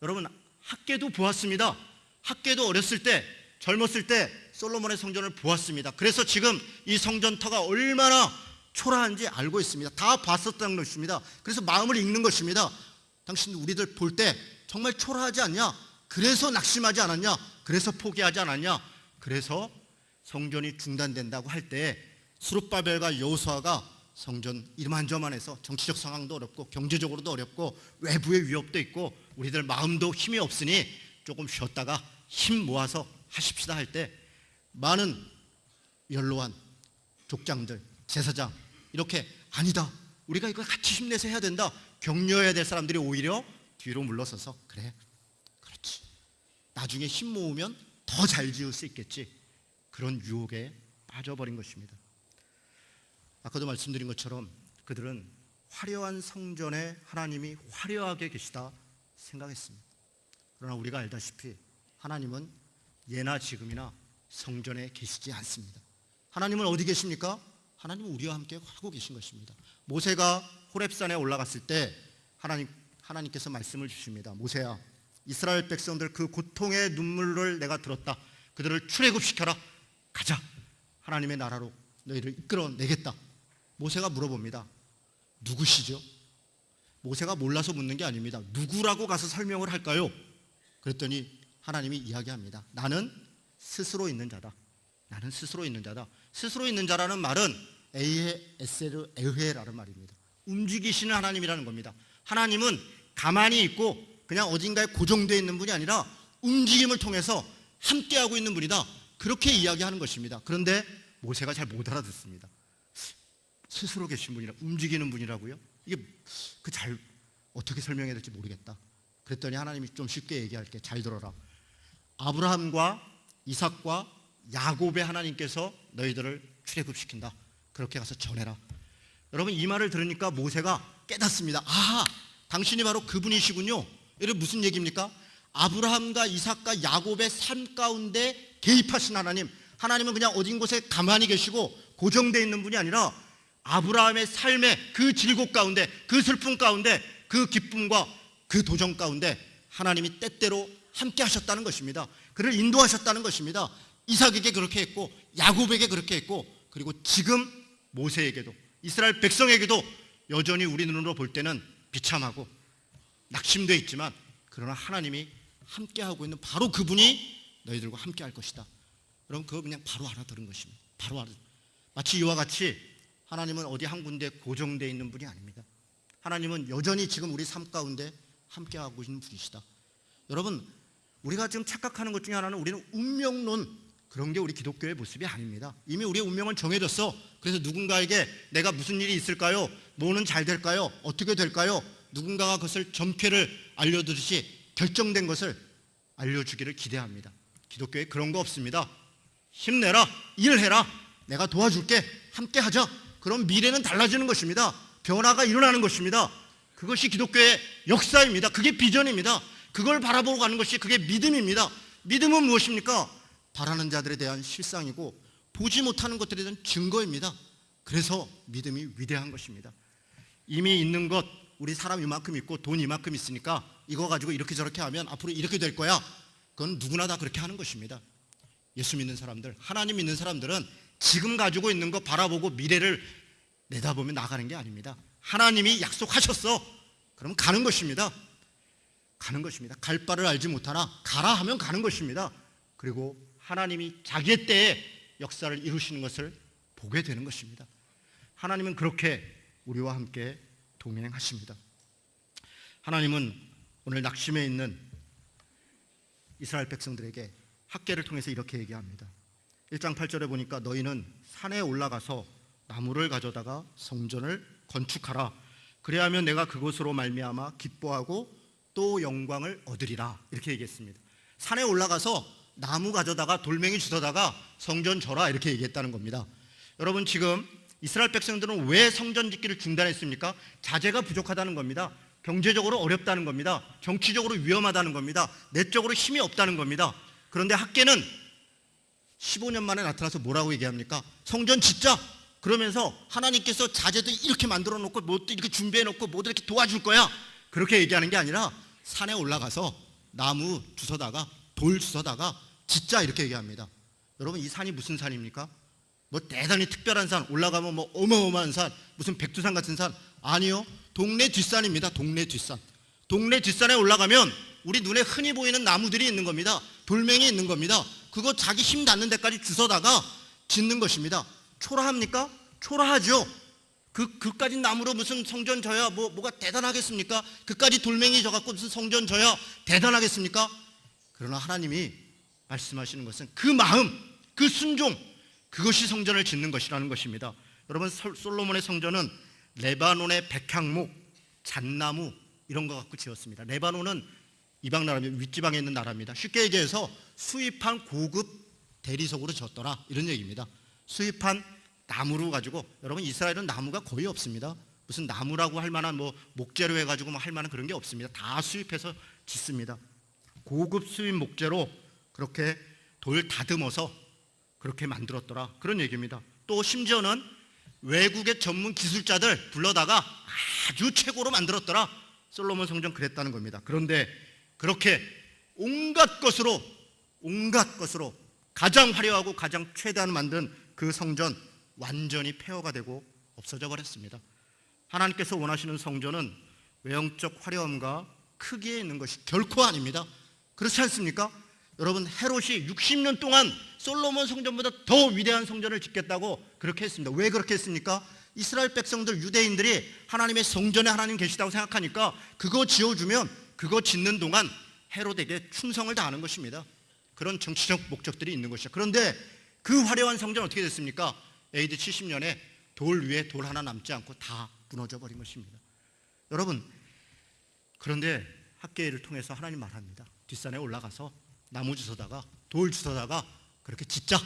여러분, 학계도 보았습니다. 학계도 어렸을 때, 젊었을 때 솔로몬의 성전을 보았습니다. 그래서 지금 이 성전터가 얼마나 초라한지 알고 있습니다. 다 봤었다는 것입니다. 그래서 마음을 읽는 것입니다. 당신 우리들 볼 때 정말 초라하지 않냐? 그래서 낙심하지 않았냐? 그래서 포기하지 않았냐? 그래서 성전이 중단된다고 할 때 스룹바벨과 여호수아가 성전 이만저만해서 정치적 상황도 어렵고 경제적으로도 어렵고 외부의 위협도 있고 우리들 마음도 힘이 없으니 조금 쉬었다가 힘 모아서 하십시다 할 때 많은 연로한 족장들, 제사장 이렇게 아니다, 우리가 이거 같이 힘내서 해야 된다, 격려해야 될 사람들이 오히려 뒤로 물러서서 그래, 그렇지, 나중에 힘 모으면 더 잘 지을 수 있겠지, 그런 유혹에 빠져버린 것입니다. 아까도 말씀드린 것처럼 그들은 화려한 성전에 하나님이 화려하게 계시다 생각했습니다. 그러나 우리가 알다시피 하나님은 예나 지금이나 성전에 계시지 않습니다. 하나님은 어디 계십니까? 하나님은 우리와 함께 하고 계신 것입니다. 모세가 호렙산에 올라갔을 때 하나님께서 말씀을 주십니다. 모세야, 이스라엘 백성들 그 고통의 눈물을 내가 들었다. 그들을 출애굽시켜라. 가자. 하나님의 나라로 너희를 이끌어내겠다. 모세가 물어봅니다. 누구시죠? 모세가 몰라서 묻는 게 아닙니다. 누구라고 가서 설명을 할까요? 그랬더니 하나님이 이야기합니다. 나는 스스로 있는 자다. 나는 스스로 있는 자다. 스스로 있는 자라는 말은 에이헤 에세르 에헤라는 말입니다. 움직이시는 하나님이라는 겁니다. 하나님은 가만히 있고 그냥 어딘가에 고정되어 있는 분이 아니라 움직임을 통해서 함께하고 있는 분이다. 그렇게 이야기하는 것입니다. 그런데 모세가 잘 못 알아듣습니다. 스스로 계신 분이라, 움직이는 분이라고요? 이게 잘 어떻게 설명해야 될지 모르겠다. 그랬더니 하나님이 좀 쉽게 얘기할게. 잘 들어라. 아브라함과 이삭과 야곱의 하나님께서 너희들을 출애굽시킨다. 그렇게 가서 전해라. 여러분, 이 말을 들으니까 모세가 깨닫습니다. 아하, 당신이 바로 그분이시군요. 이게 무슨 얘기입니까? 아브라함과 이삭과 야곱의 삶 가운데 개입하신 하나님. 하나님은 그냥 어딘 곳에 가만히 계시고 고정되어 있는 분이 아니라 아브라함의 삶의 그 질곡 가운데, 그 슬픔 가운데, 그 기쁨과 그 도전 가운데 하나님이 때때로 함께 하셨다는 것입니다. 그를 인도하셨다는 것입니다. 이삭에게 그렇게 했고 야곱에게 그렇게 했고, 그리고 지금 모세에게도, 이스라엘 백성에게도 여전히 우리 눈으로 볼 때는 비참하고 낙심되어 있지만, 그러나 하나님이 함께하고 있는 바로 그분이 너희들과 함께할 것이다. 여러분, 그거 그냥 바로 알아들은 것입니다. 바로 알아. 마치 이와 같이 하나님은 어디 한 군데 고정되어 있는 분이 아닙니다. 하나님은 여전히 지금 우리 삶 가운데 함께하고 있는 분이시다. 여러분, 우리가 지금 착각하는 것 중에 하나는 우리는 운명론, 그런 게 우리 기독교의 모습이 아닙니다. 이미 우리의 운명은 정해졌어. 그래서 누군가에게 내가 무슨 일이 있을까요? 뭐는 잘 될까요? 어떻게 될까요? 누군가가 그것을 점괘를 알려주듯이 결정된 것을 알려주기를 기대합니다. 기독교에 그런 거 없습니다. 힘내라, 일해라, 내가 도와줄게, 함께 하자. 그럼 미래는 달라지는 것입니다. 변화가 일어나는 것입니다. 그것이 기독교의 역사입니다. 그게 비전입니다. 그걸 바라보고 가는 것이 그게 믿음입니다. 믿음은 무엇입니까? 바라는 자들에 대한 실상이고 보지 못하는 것들에 대한 증거입니다. 그래서 믿음이 위대한 것입니다. 이미 있는 것, 우리 사람 이만큼 있고 돈 이만큼 있으니까 이거 가지고 이렇게 저렇게 하면 앞으로 이렇게 될 거야. 그건 누구나 다 그렇게 하는 것입니다. 예수 믿는 사람들, 하나님 믿는 사람들은 지금 가지고 있는 거 바라보고 미래를 내다보며 나가는 게 아닙니다. 하나님이 약속하셨어. 그러면 가는 것입니다. 가는 것입니다. 갈 바를 알지 못하나 가라 하면 가는 것입니다. 그리고 하나님이 자기의 때에 역사를 이루시는 것을 보게 되는 것입니다. 하나님은 그렇게 우리와 함께 동행하십니다. 하나님은 오늘 낙심해 있는 이스라엘 백성들에게 학개를 통해서 이렇게 얘기합니다. 1장 8절에 보니까 너희는 산에 올라가서 나무를 가져다가 성전을 건축하라. 그래야면 내가 그곳으로 말미암아 기뻐하고 또 영광을 얻으리라. 이렇게 얘기했습니다. 산에 올라가서 나무 가져다가 돌멩이 주워다가 성전 져라, 이렇게 얘기했다는 겁니다. 여러분, 지금 이스라엘 백성들은 왜 성전 짓기를 중단했습니까? 자재가 부족하다는 겁니다. 경제적으로 어렵다는 겁니다. 정치적으로 위험하다는 겁니다. 내적으로 힘이 없다는 겁니다. 그런데 학개는 15년 만에 나타나서 뭐라고 얘기합니까? 성전 짓자. 그러면서 하나님께서 자재도 이렇게 만들어 놓고 뭐도 이렇게 준비해 놓고 뭐도 이렇게 도와줄 거야. 그렇게 얘기하는 게 아니라 산에 올라가서 나무 주워다가 돌 주워다가 짓자, 이렇게 얘기합니다. 여러분, 이 산이 무슨 산입니까? 뭐 대단히 특별한 산, 올라가면 뭐 어마어마한 산, 무슨 백두산 같은 산? 아니요. 동네 뒷산입니다. 동네 뒷산. 동네 뒷산에 올라가면 우리 눈에 흔히 보이는 나무들이 있는 겁니다. 돌멩이 있는 겁니다. 그거 자기 힘 닿는 데까지 주워다가 짓는 것입니다. 초라합니까? 초라하죠. 그까지 나무로 무슨 성전 져야 뭐가 대단하겠습니까? 그까지 돌멩이 져갖고 무슨 성전 져야 대단하겠습니까? 그러나 하나님이 말씀하시는 것은 그 마음, 그 순종, 그것이 성전을 짓는 것이라는 것입니다. 여러분, 솔로몬의 성전은 레바논의 백향목, 잣나무 이런 거 갖고 지었습니다. 레바논은 이방 나라입니다. 윗지방에 있는 나라입니다. 쉽게 얘기해서 수입한 고급 대리석으로 졌더라, 이런 얘기입니다. 수입한 나무로 가지고, 여러분, 이스라엘은 나무가 거의 없습니다. 무슨 나무라고 할 만한 뭐 목재로 해가지고 뭐 할 만한 그런 게 없습니다. 다 수입해서 짓습니다. 고급 수입 목재로 그렇게 돌 다듬어서 그렇게 만들었더라, 그런 얘기입니다. 또 심지어는 외국의 전문 기술자들 불러다가 아주 최고로 만들었더라. 솔로몬 성전 그랬다는 겁니다. 그런데 그렇게 온갖 것으로 가장 화려하고 가장 최대한 만든 그 성전 완전히 폐허가 되고 없어져 버렸습니다. 하나님께서 원하시는 성전은 외형적 화려함과 크기에 있는 것이 결코 아닙니다. 그렇지 않습니까? 여러분, 헤롯이 60년 동안 솔로몬 성전보다 더 위대한 성전을 짓겠다고 그렇게 했습니다. 왜 그렇게 했습니까? 이스라엘 백성들, 유대인들이 하나님의 성전에 하나님 계시다고 생각하니까 그거 지어주면 그거 짓는 동안 헤롯에게 충성을 다하는 것입니다. 그런 정치적 목적들이 있는 것이죠. 그런데 그 화려한 성전 어떻게 됐습니까? AD 70년에 돌 위에 돌 하나 남지 않고 다 무너져 버린 것입니다. 여러분, 그런데 학개를 통해서 하나님 말합니다. 뒷산에 올라가서 나무 주워다가 돌 주워다가 그렇게 짓자.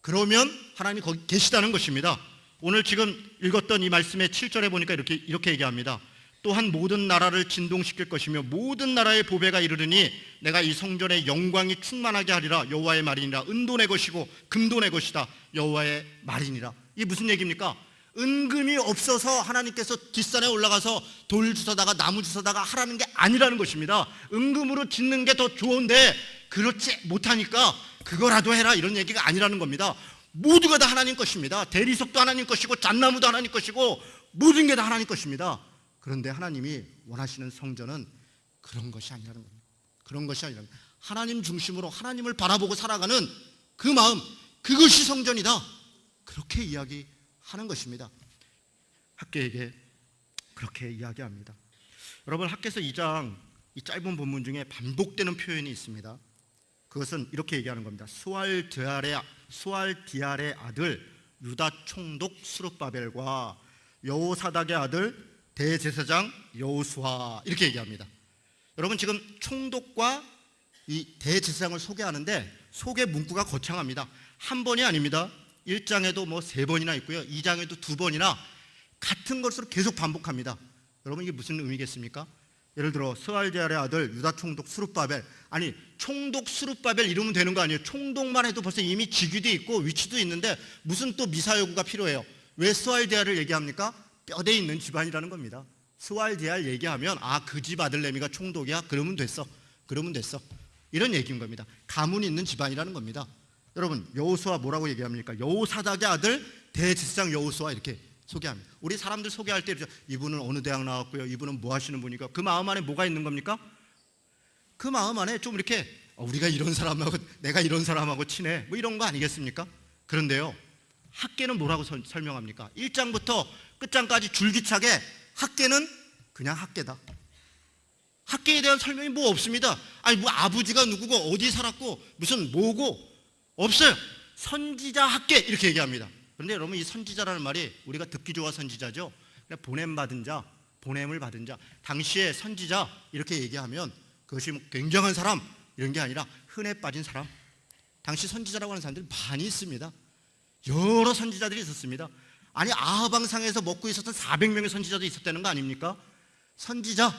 그러면 하나님이 거기 계시다는 것입니다. 오늘 지금 읽었던 이 말씀의 7절에 보니까 이렇게 얘기합니다. 또한 모든 나라를 진동시킬 것이며 모든 나라의 보배가 이르르니 내가 이 성전의 영광이 충만하게 하리라. 여호와의 말이니라. 은도 내 것이고 금도 내 것이다. 여호와의 말이니라. 이게 무슨 얘기입니까? 은금이 없어서 하나님께서 뒷산에 올라가서 돌 주워다가 나무 주워다가 하라는 게 아니라는 것입니다. 은금으로 짓는 게 더 좋은데 그렇지 못하니까 그거라도 해라, 이런 얘기가 아니라는 겁니다. 모두가 다 하나님 것입니다. 대리석도 하나님 것이고 잣나무도 하나님 것이고 모든 게 다 하나님 것입니다. 그런데 하나님이 원하시는 성전은 그런 것이 아니라는 겁니다. 그런 것이 아니라 하나님 중심으로 하나님을 바라보고 살아가는 그 마음, 그것이 성전이다. 그렇게 이야기하는 것입니다. 학개에게 그렇게 이야기합니다. 여러분, 학개서 2장 이 짧은 본문 중에 반복되는 표현이 있습니다. 그것은 이렇게 얘기하는 겁니다. 수알디알의 아들 유다 총독 스룹바벨과 여호사닥의 아들 대제사장 여호수아, 이렇게 얘기합니다. 여러분, 지금 총독과 이 대제사장을 소개하는데 소개 문구가 거창합니다. 한 번이 아닙니다. 1장에도 뭐 3번이나 있고요, 2장에도 2번이나 같은 것으로 계속 반복합니다. 여러분, 이게 무슨 의미겠습니까? 예를 들어 스알디알의 아들 유다 총독 스룹바벨, 아니 총독 스룹바벨 이러면 되는 거 아니에요? 총독만 해도 벌써 이미 직위도 있고 위치도 있는데 무슨 또 미사여구가 필요해요? 왜 스알디알을 얘기합니까? 뼈대 있는 집안이라는 겁니다. 스알디알 얘기하면 그 집 아들내미가 총독이야? 그러면 됐어. 이런 얘기인 겁니다. 가문이 있는 집안이라는 겁니다. 여러분, 여호수아 뭐라고 얘기합니까? 여호사닥의 아들 대제사장 여호수아, 이렇게 소개합니다. 우리 사람들 소개할 때 이분은 어느 대학 나왔고요, 이분은 뭐 하시는 분이고, 그 마음 안에 뭐가 있는 겁니까? 그 마음 안에 좀 이렇게 우리가 이런 사람하고 내가 이런 사람하고 친해, 뭐 이런 거 아니겠습니까? 그런데요, 학개는 뭐라고 설명합니까? 1장부터 끝장까지 줄기차게 학개는 그냥 학개다. 학개에 대한 설명이 뭐 없습니다. 아니 뭐 아버지가 누구고 어디 살았고 무슨 뭐고 없어요. 선지자 학개, 이렇게 얘기합니다. 그런데 여러분, 이 선지자라는 말이 우리가 듣기 좋아 선지자죠. 그냥 보냄받은 자, 보냄을 받은 자. 당시에 선지자 이렇게 얘기하면 그것이 뭐 굉장한 사람 이런 게 아니라 흔해 빠진 사람. 당시 선지자라고 하는 사람들이 많이 있습니다. 여러 선지자들이 있었습니다. 아니 아하방상에서 먹고 있었던 400명의 선지자도 있었다는 거 아닙니까? 선지자,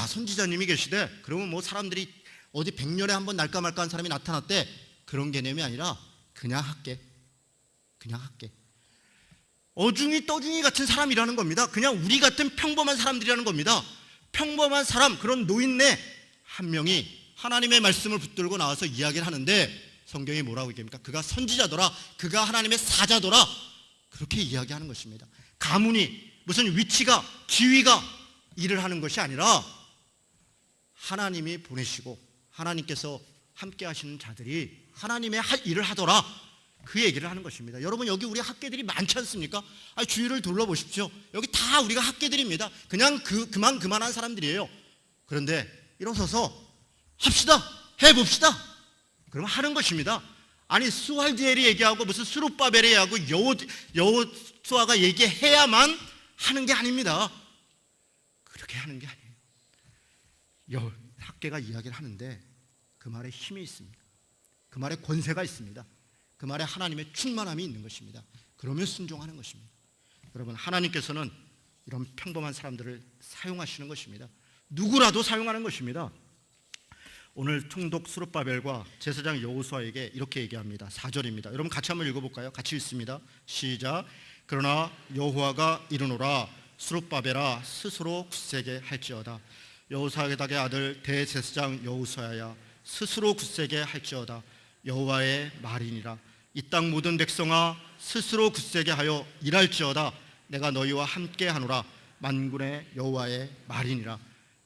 선지자님이 계시대. 그러면 뭐 사람들이 어디 100년에 한 번 날까 말까 한 사람이 나타났대. 그런 개념이 아니라 그냥 학개. 어중이 떠중이 같은 사람이라는 겁니다. 그냥 우리 같은 평범한 사람들이라는 겁니다. 평범한 사람, 그런 노인네 한 명이 하나님의 말씀을 붙들고 나와서 이야기를 하는데 성경이 뭐라고 얘기합니까? 그가 선지자더라, 그가 하나님의 사자더라, 그렇게 이야기하는 것입니다. 가문이 무슨 위치가 지위가 일을 하는 것이 아니라 하나님이 보내시고 하나님께서 함께 하시는 자들이 하나님의 일을 하더라, 그 얘기를 하는 것입니다. 여러분, 여기 우리 학개들이 많지 않습니까? 주위를 둘러보십시오. 여기 다 우리가 학개들입니다. 그냥 그만한 사람들이에요. 그런데 일어서서 합시다, 해봅시다, 그러면 하는 것입니다. 아니 스왈디엘이 얘기하고 무슨 스룹바벨이 얘기하고 여호수아가 얘기해야만 하는 게 아닙니다. 그렇게 하는 게 아니에요. 학개가 이야기를 하는데 그 말에 힘이 있습니다. 그 말에 권세가 있습니다. 그 말에 하나님의 충만함이 있는 것입니다. 그러면 순종하는 것입니다. 여러분, 하나님께서는 이런 평범한 사람들을 사용하시는 것입니다. 누구라도 사용하는 것입니다. 오늘 총독 스룹바벨과 제사장 여호수아에게 이렇게 얘기합니다. 4절입니다. 여러분 같이 한번 읽어볼까요? 같이 읽습니다. 시작. 그러나 여호와가 이르노라 스룹바벨아 스스로 굳세게 할지어다. 여호사닥의 아들 대제사장 여호수아야 스스로 굳세게 할지어다. 여호와의 말이니라. 이 땅 모든 백성아 스스로 굳세게 하여 일할지어다. 내가 너희와 함께 하노라. 만군의 여호와의 말이니라.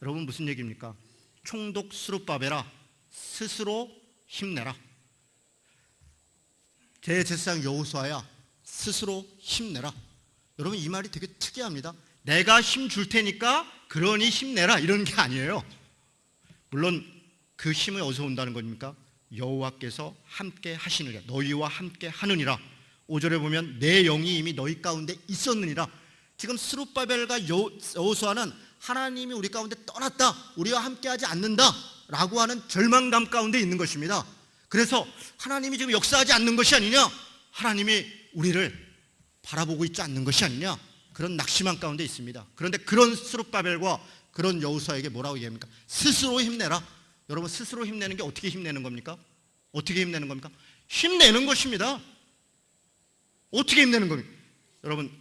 여러분 무슨 얘기입니까? 총독 스룹바벨아 스스로 힘내라. 대제사장 여호수아야 스스로 힘내라. 여러분 이 말이 되게 특이합니다. 내가 힘 줄 테니까 그러니 힘내라 이런 게 아니에요. 물론 그 힘이 어디서 온다는 겁니까? 여호와께서 함께 하시느니라. 너희와 함께 하느니라. 5절에 보면 내 영이 이미 너희 가운데 있었느니라. 지금 스룹바벨과 여호수아는 하나님이 우리 가운데 떠났다, 우리와 함께하지 않는다 라고 하는 절망감 가운데 있는 것입니다. 그래서 하나님이 지금 역사하지 않는 것이 아니냐, 하나님이 우리를 바라보고 있지 않는 것이 아니냐, 그런 낙심한 가운데 있습니다. 그런데 그런 스룹바벨과 그런 여호수아에게 뭐라고 얘기합니까? 스스로 힘내라. 여러분 스스로 힘내는 게 어떻게 힘내는 겁니까? 어떻게 힘내는 겁니까? 힘내는 것입니다. 어떻게 힘내는 겁니까? 여러분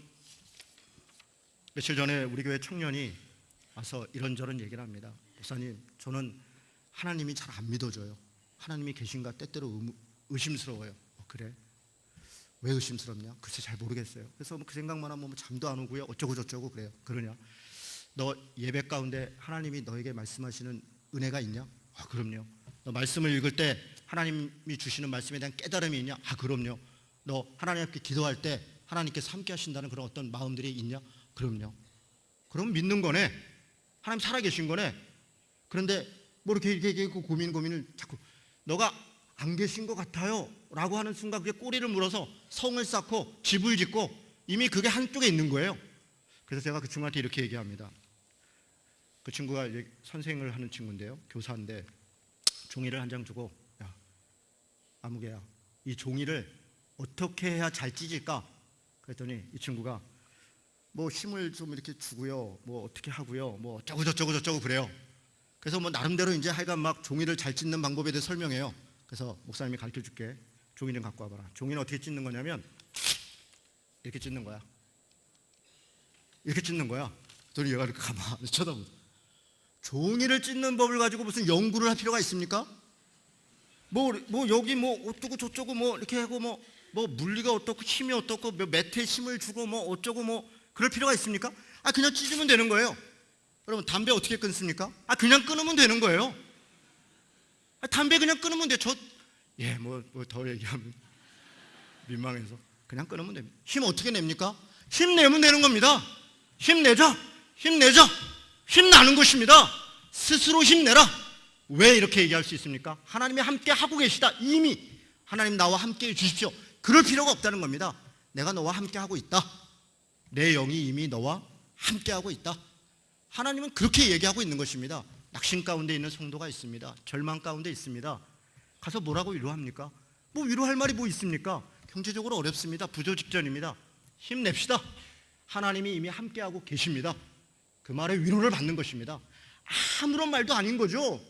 며칠 전에 우리 교회 청년이 와서 이런저런 얘기를 합니다. 목사님, 저는 하나님이 잘 안 믿어져요. 하나님이 계신가 때때로 의심스러워요. 그래? 왜 의심스럽냐? 글쎄 잘 모르겠어요. 그래서 그 생각만 하면 뭐 잠도 안 오고요. 어쩌고 저쩌고 그래요. 그러냐? 너 예배 가운데 하나님이 너에게 말씀하시는 은혜가 있냐? 아, 그럼요. 너 말씀을 읽을 때 하나님이 주시는 말씀에 대한 깨달음이 있냐? 아, 그럼요. 너 하나님께 기도할 때 하나님께서 함께 하신다는 그런 어떤 마음들이 있냐? 그럼요. 그럼 믿는 거네. 하나님 살아계신 거네. 그런데 뭐 이렇게 고민을 자꾸 너가 안 계신 것 같아요 라고 하는 순간 그게 꼬리를 물어서 성을 쌓고 집을 짓고 이미 그게 한쪽에 있는 거예요. 그래서 제가 그 친구한테 이렇게 얘기합니다. 그 친구가 선생을 하는 친구인데요, 교사인데 종이를 한 장 주고, 야 아무개야, 이 종이를 어떻게 해야 잘 찢을까? 그랬더니 이 친구가 뭐 힘을 좀 이렇게 주고요, 뭐 어떻게 하고요, 뭐 어쩌고 저쩌고 그래요. 그래서 뭐 나름대로 이제 하여간 막 종이를 잘 찢는 방법에 대해 설명해요. 그래서 목사님이 가르쳐 줄게. 종이 좀 갖고 와봐라. 종이는 어떻게 찢는 거냐면 이렇게 찢는 거야. 이렇게 찢는 거야. 그랬더니 얘가 이렇게 가만히 쳐다보고, 종이를 찢는 법을 가지고 무슨 연구를 할 필요가 있습니까? 뭐 여기 뭐 어쩌고 저쩌고 뭐 이렇게 하고 뭐 물리가 어떻고 힘이 어떻고 매트에 힘을 주고 뭐 어쩌고 뭐 그럴 필요가 있습니까? 아, 그냥 찢으면 되는 거예요. 여러분 담배 어떻게 끊습니까? 아, 그냥 끊으면 되는 거예요. 아, 담배 그냥 끊으면 돼. 뭐 더 얘기하면 민망해서 그냥 끊으면 됩니다. 힘 어떻게 냅니까? 힘 내면 되는 겁니다. 힘내자. 힘나는 것입니다. 스스로 힘내라. 왜 이렇게 얘기할 수 있습니까? 하나님이 함께 하고 계시다. 이미 하나님 나와 함께 해 주십시오. 그럴 필요가 없다는 겁니다. 내가 너와 함께 하고 있다. 내 영이 이미 너와 함께 하고 있다. 하나님은 그렇게 얘기하고 있는 것입니다. 낙심 가운데 있는 성도가 있습니다. 절망 가운데 있습니다. 가서 뭐라고 위로합니까? 뭐 위로할 말이 뭐 있습니까? 경제적으로 어렵습니다. 부조 직전입니다. 힘냅시다. 하나님이 이미 함께하고 계십니다. 그 말에 위로를 받는 것입니다. 아무런 말도 아닌 거죠.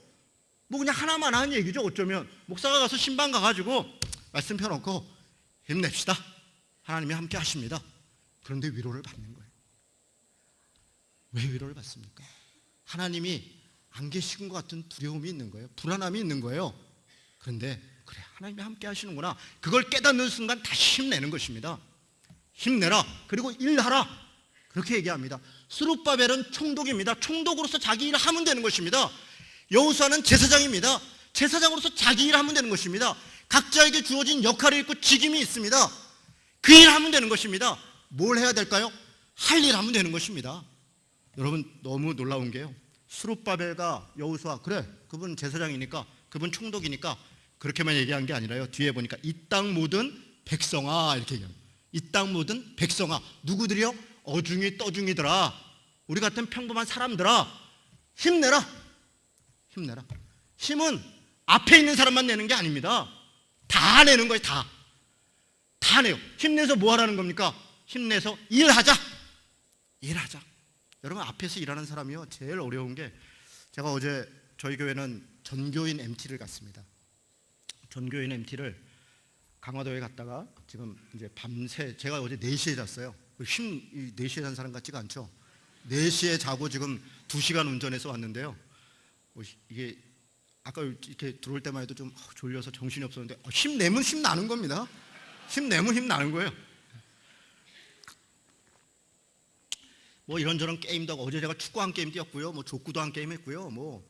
뭐 그냥 하나만 하는 얘기죠. 어쩌면 목사가 가서 신방 가가지고 말씀 펴놓고 힘냅시다. 하나님이 함께 하십니다. 그런데 위로를 받는 거예요. 왜 위로를 받습니까? 하나님이 안 계신 것 같은 두려움이 있는 거예요. 불안함이 있는 거예요. 그런데 그래, 하나님이 함께 하시는구나. 그걸 깨닫는 순간 다시 힘내는 것입니다. 힘내라. 그리고 일하라. 그렇게 얘기합니다. 스룹바벨은 총독입니다. 총독으로서 자기 일을 하면 되는 것입니다. 여호수아는 제사장입니다. 제사장으로서 자기 일을 하면 되는 것입니다. 각자에게 주어진 역할이 있고 직임이 있습니다. 그 일을 하면 되는 것입니다. 뭘 해야 될까요? 할 일 하면 되는 것입니다. 여러분 너무 놀라운 게요, 스룹바벨과 여호수아, 그래 그분 제사장이니까 그분 총독이니까 그렇게만 얘기한 게 아니라요, 뒤에 보니까 이 땅 모든 백성아 이렇게 얘기합니다. 이 땅 모든 백성아, 누구들이요? 어중이 떠중이들아, 우리 같은 평범한 사람들아, 힘내라. 힘은 앞에 있는 사람만 내는 게 아닙니다. 다 내는 거예요. 다 내요. 힘내서 뭐 하라는 겁니까? 힘내서 일하자. 여러분 앞에서 일하는 사람이요, 제일 어려운 게, 제가 어제 저희 교회는 전교인 MT를 갔습니다. 전교인 MT를 강화도에 갔다가 지금 이제 밤새, 제가 어제 4시에 잤어요. 힘 4시에 잔 사람 같지가 않죠. 4시에 자고 지금 2시간 운전해서 왔는데요. 이게 아까 이렇게 들어올 때만 해도 좀 졸려서 정신이 없었는데 힘내면 힘나는 겁니다. 힘내면 힘나는 거예요. 뭐 이런저런 게임도 하고, 어제 제가 축구 한 게임 뛰었고요. 뭐 족구도 한 게임 했고요.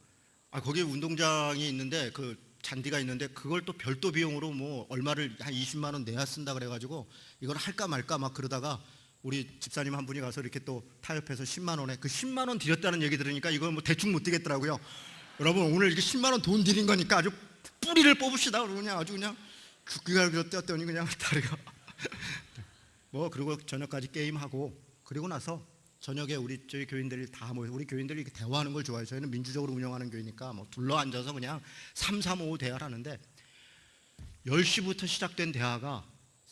거기 운동장이 있는데 그 잔디가 있는데 그걸 또 별도 비용으로 뭐 얼마를 한 20만 원 내야 쓴다 그래가지고 이걸 할까 말까 막 그러다가 우리 집사님 한 분이 가서 이렇게 또 타협해서 10만 원에 그 10만 원 드렸다는 얘기 들으니까 이걸 뭐 대충 못 뛰겠더라고요. 여러분 오늘 이렇게 10만 원 돈 드린 거니까 아주 뿌리를 뽑읍시다. 그러고 그냥 아주 그냥 죽기가 뛰었더니 그냥 다리가 뭐 그리고 저녁까지 게임하고 그리고 나서 저녁에 저희 교인들이 다 모여 우리 교인들이 이렇게 대화하는 걸 좋아해요. 저희는 민주적으로 운영하는 교회니까 뭐 둘러 앉아서 그냥 335 대화를 하는데 10시부터 시작된 대화가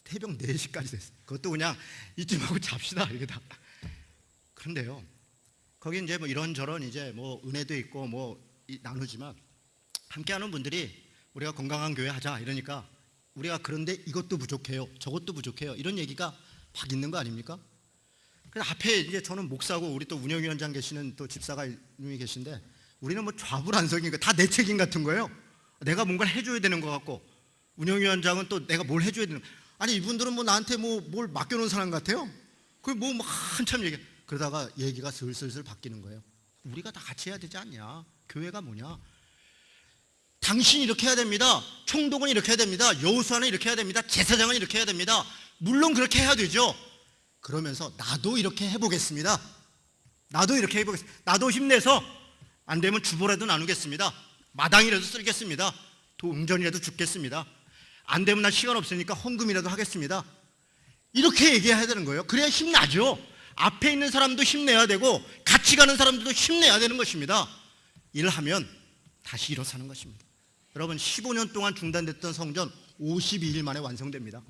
새벽 4시까지 됐어요. 그것도 그냥 이쯤하고 잡시다 이렇게 다. 그런데요. 거기 이제 뭐 이런저런 이제 뭐 은혜도 있고 뭐 나누지만 함께하는 분들이 우리가 건강한 교회 하자 이러니까 우리가 그런데 이것도 부족해요. 저것도 부족해요. 이런 얘기가 막 있는 거 아닙니까? 그래서 앞에 이제 저는 목사고 우리 또 운영위원장 계시는 또 집사가 이미 계신데 우리는 뭐 좌불안석인 거 다 내 책임 같은 거예요. 내가 뭔가를 해줘야 되는 것 같고 운영위원장은 또 내가 뭘 해줘야 되는. 아니 이분들은 뭐 나한테 뭐 뭘 맡겨놓은 사람 같아요. 그 뭐 한참 얘기. 그러다가 얘기가 슬슬 바뀌는 거예요. 우리가 다 같이 해야 되지 않냐? 교회가 뭐냐? 당신이 이렇게 해야 됩니다. 총독은 이렇게 해야 됩니다. 여호수아는 이렇게 해야 됩니다. 제사장은 이렇게 해야 됩니다. 물론 그렇게 해야 되죠. 그러면서 나도 이렇게 해보겠습니다. 나도 이렇게 해보겠습니다. 나도 힘내서 안 되면 주보라도 나누겠습니다. 마당이라도 쓸겠습니다. 동전이라도 줍겠습니다. 안 되면 나 시간 없으니까 헌금이라도 하겠습니다. 이렇게 얘기해야 되는 거예요. 그래야 힘나죠. 앞에 있는 사람도 힘내야 되고 같이 가는 사람들도 힘내야 되는 것입니다. 일하면 다시 일어서는 것입니다. 여러분 15년 동안 중단됐던 성전 52일 만에 완성됩니다.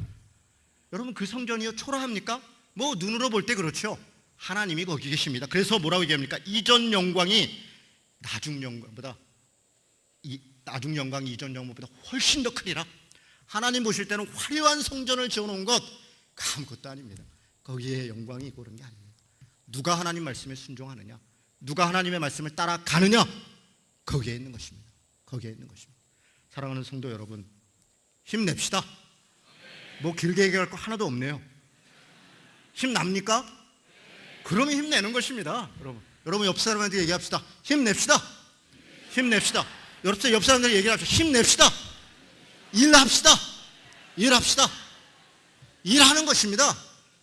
여러분 그 성전이요 초라합니까? 뭐 눈으로 볼 때 그렇죠. 하나님이 거기 계십니다. 그래서 뭐라고 얘기합니까? 이전 영광이 나중 영광보다 이전 영광보다 훨씬 더 크리라. 하나님 보실 때는 화려한 성전을 지어놓은 것 아무것도 아닙니다. 거기에 영광이 있고 그런 게 아닙니다. 누가 하나님 말씀에 순종하느냐, 누가 하나님의 말씀을 따라가느냐, 거기에 있는 것입니다. 거기에 있는 것입니다. 사랑하는 성도 여러분, 힘냅시다. 뭐 길게 얘기할 거 하나도 없네요. 힘납니까? 그러면 힘내는 것입니다. 여러분 옆 사람한테 얘기합시다. 힘냅시다. 힘냅시다. 여러분 옆 사람들 얘기합시다. 힘냅시다. 일합시다. 일합시다. 일하는 것입니다.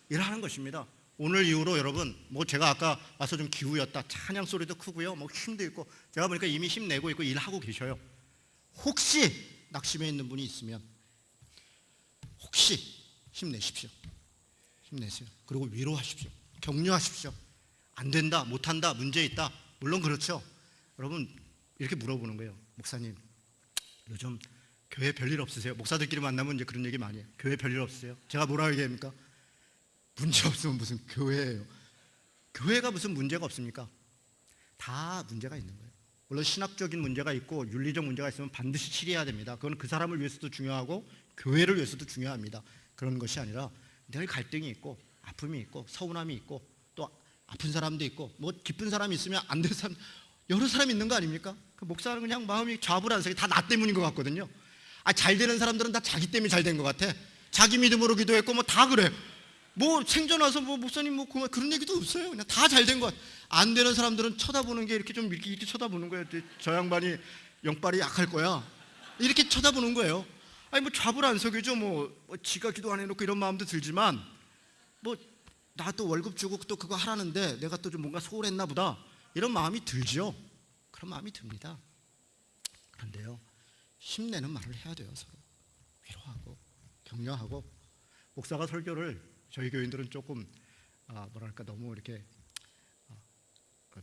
일하는 것입니다. 오늘 이후로 여러분 뭐 제가 아까 와서 좀 기우였다. 찬양 소리도 크고요. 뭐 힘도 있고 제가 보니까 이미 힘내고 있고 일하고 계셔요. 혹시 낙심해 있는 분이 있으면 혹시 힘내십시오. 힘내세요. 그리고 위로하십시오. 격려하십시오. 안 된다, 못한다, 문제 있다. 물론 그렇죠. 여러분 이렇게 물어보는 거예요. 목사님 요즘 교회 별일 없으세요? 목사들끼리 만나면 이제 그런 얘기 많이 해요. 교회 별일 없으세요? 제가 뭐라고 얘기합니까? 문제 없으면 무슨 교회예요. 교회가 무슨 문제가 없습니까? 다 문제가 있는 거예요. 물론 신학적인 문제가 있고 윤리적 문제가 있으면 반드시 치료해야 됩니다. 그건 그 사람을 위해서도 중요하고 교회를 위해서도 중요합니다. 그런 것이 아니라 늘 갈등이 있고 아픔이 있고 서운함이 있고 또 아픈 사람도 있고 뭐 기쁜 사람이 있으면 안 될 사람 여러 사람이 있는 거 아닙니까? 그 목사는 그냥 마음이 좌불안석이 다 나 때문인 것 같거든요. 잘 되는 사람들은 다 자기 때문에 잘 된 것 같아. 자기 믿음으로 기도했고 뭐 다 그래. 뭐 생전 와서 뭐 목사님 뭐 그런 얘기도 없어요. 그냥 다 잘 된 것 같아. 안 되는 사람들은 쳐다보는 게 이렇게 좀 이렇게 쳐다보는 거예요. 저 양반이 영빨이 약할 거야. 이렇게 쳐다보는 거예요. 뭐 좌불안석이죠. 뭐 지가 기도 안 해놓고 이런 마음도 들지만 뭐 나도 월급 주고 또 그거 하라는데 내가 또 좀 뭔가 소홀했나 보다 이런 마음이 들죠. 그런 마음이 듭니다. 그런데요 힘내는 말을 해야 돼요. 서로 위로하고 격려하고. 목사가 설교를 저희 교인들은 조금 뭐랄까 너무 이렇게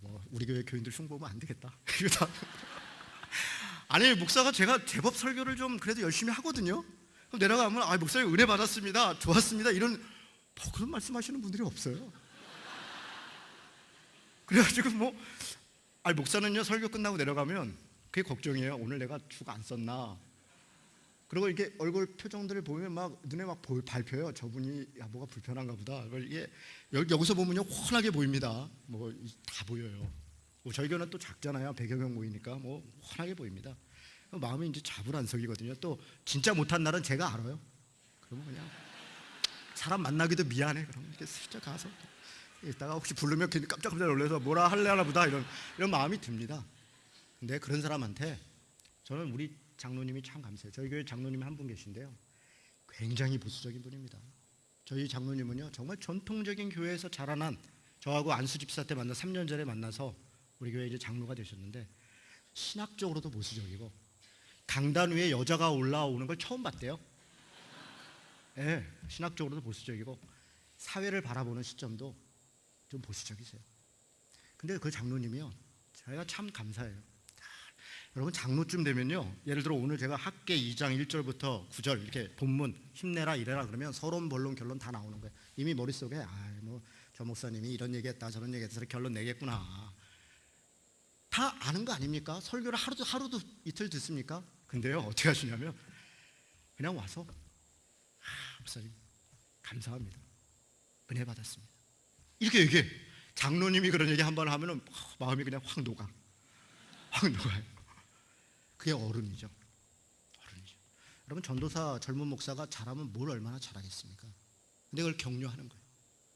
뭐 우리 교회 교인들 흉보면 안 되겠다. 아니 목사가 제가 제법 설교를 좀 그래도 열심히 하거든요. 그럼 내려가면 목사님 은혜 받았습니다. 좋았습니다. 이런 그런 말씀하시는 분들이 없어요. 그래가지고 목사는요 설교 끝나고 내려가면 그게 걱정이에요. 오늘 내가 죽 안 썼나. 그리고 이게 얼굴 표정들을 보면 막 눈에 막 밟혀요. 저분이 야 뭐가 불편한가 보다. 이게 여기서 보면요 훤하게 보입니다. 뭐 다 보여요. 뭐 저희 교회는 또 작잖아요. 100여 명 모이니까 뭐 훤하게 보입니다. 마음이 이제 자불안석이거든요. 또 진짜 못한 날은 제가 알아요. 그러면 그냥 사람 만나기도 미안해. 그러면 이렇게 슬쩍 가서 이따가 혹시 부르면 괜히 깜짝깜짝 놀라서 뭐라 할래나 보다 이런 마음이 듭니다. 근데 그런 사람한테 저는 우리 장로님이 참 감사해요. 저희 교회 장로님이 한 분 계신데요. 굉장히 보수적인 분입니다. 저희 장로님은요 정말 전통적인 교회에서 자라난 저하고 안수 집사 때 만나 3년 전에 만나서 우리 교회 이제 장로가 되셨는데 신학적으로도 보수적이고 강단 위에 여자가 올라오는 걸 처음 봤대요. 네, 신학적으로도 보수적이고 사회를 바라보는 시점도 좀 보수적이세요. 근데 그 장로님이요 저희가 참 감사해요. 여러분 장로쯤 되면요 예를 들어 오늘 제가 학계 2장 1절부터 9절 이렇게 본문 힘내라 이래라 그러면 서론 본론 결론 다 나오는 거예요. 이미 머릿속에 뭐 저 목사님이 이런 얘기했다 저런 얘기했다 결론 내겠구나 다 아는 거 아닙니까? 설교를 하루도 이틀 듣습니까? 근데요 어떻게 하시냐면 그냥 와서 목사님 감사합니다. 은혜 받았습니다. 이렇게 얘기해. 장로님이 그런 얘기 한 번 하면은 마음이 그냥 확 녹아요. 그게 어른이죠. 여러분 전도사 젊은 목사가 잘하면 뭘 얼마나 잘하겠습니까? 근데 그걸 격려하는 거예요.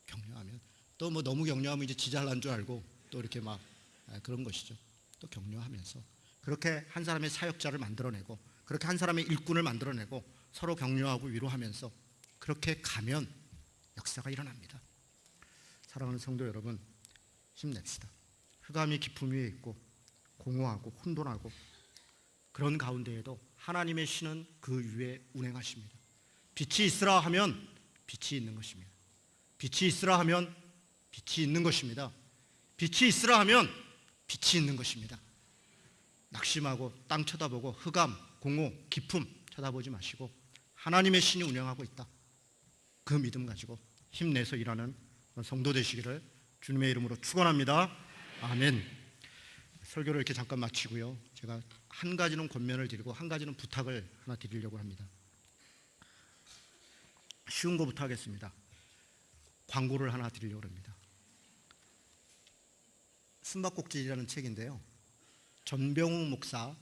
격려하면 또 뭐 너무 격려하면 이제 지 잘난 줄 알고 또 이렇게 막 그런 것이죠. 또 격려하면서 그렇게 한 사람의 사역자를 만들어내고 그렇게 한 사람의 일꾼을 만들어내고 서로 격려하고 위로하면서 그렇게 가면 역사가 일어납니다. 사랑하는 성도 여러분 힘냅시다. 흑암이 깊음 위에 있고 공허하고 혼돈하고 그런 가운데에도 하나님의 신은 그 위에 운행하십니다. 빛이 있으라 하면 빛이 있는 것입니다. 빛이 있으라 하면 빛이 있는 것입니다. 빛이 있으라 하면 빛이 있는 것입니다. 낙심하고 땅 쳐다보고 흑암, 공허, 깊음 쳐다보지 마시고 하나님의 신이 운영하고 있다. 그 믿음 가지고 힘내서 일하는 성도 되시기를 주님의 이름으로 축원합니다. 아멘. 설교를 이렇게 잠깐 마치고요. 제가 한 가지는 권면을 드리고 한 가지는 부탁을 하나 드리려고 합니다. 쉬운 거부터 하겠습니다. 광고를 하나 드리려고 합니다. 숨바꼭질이라는 책인데요. 전병욱 목사,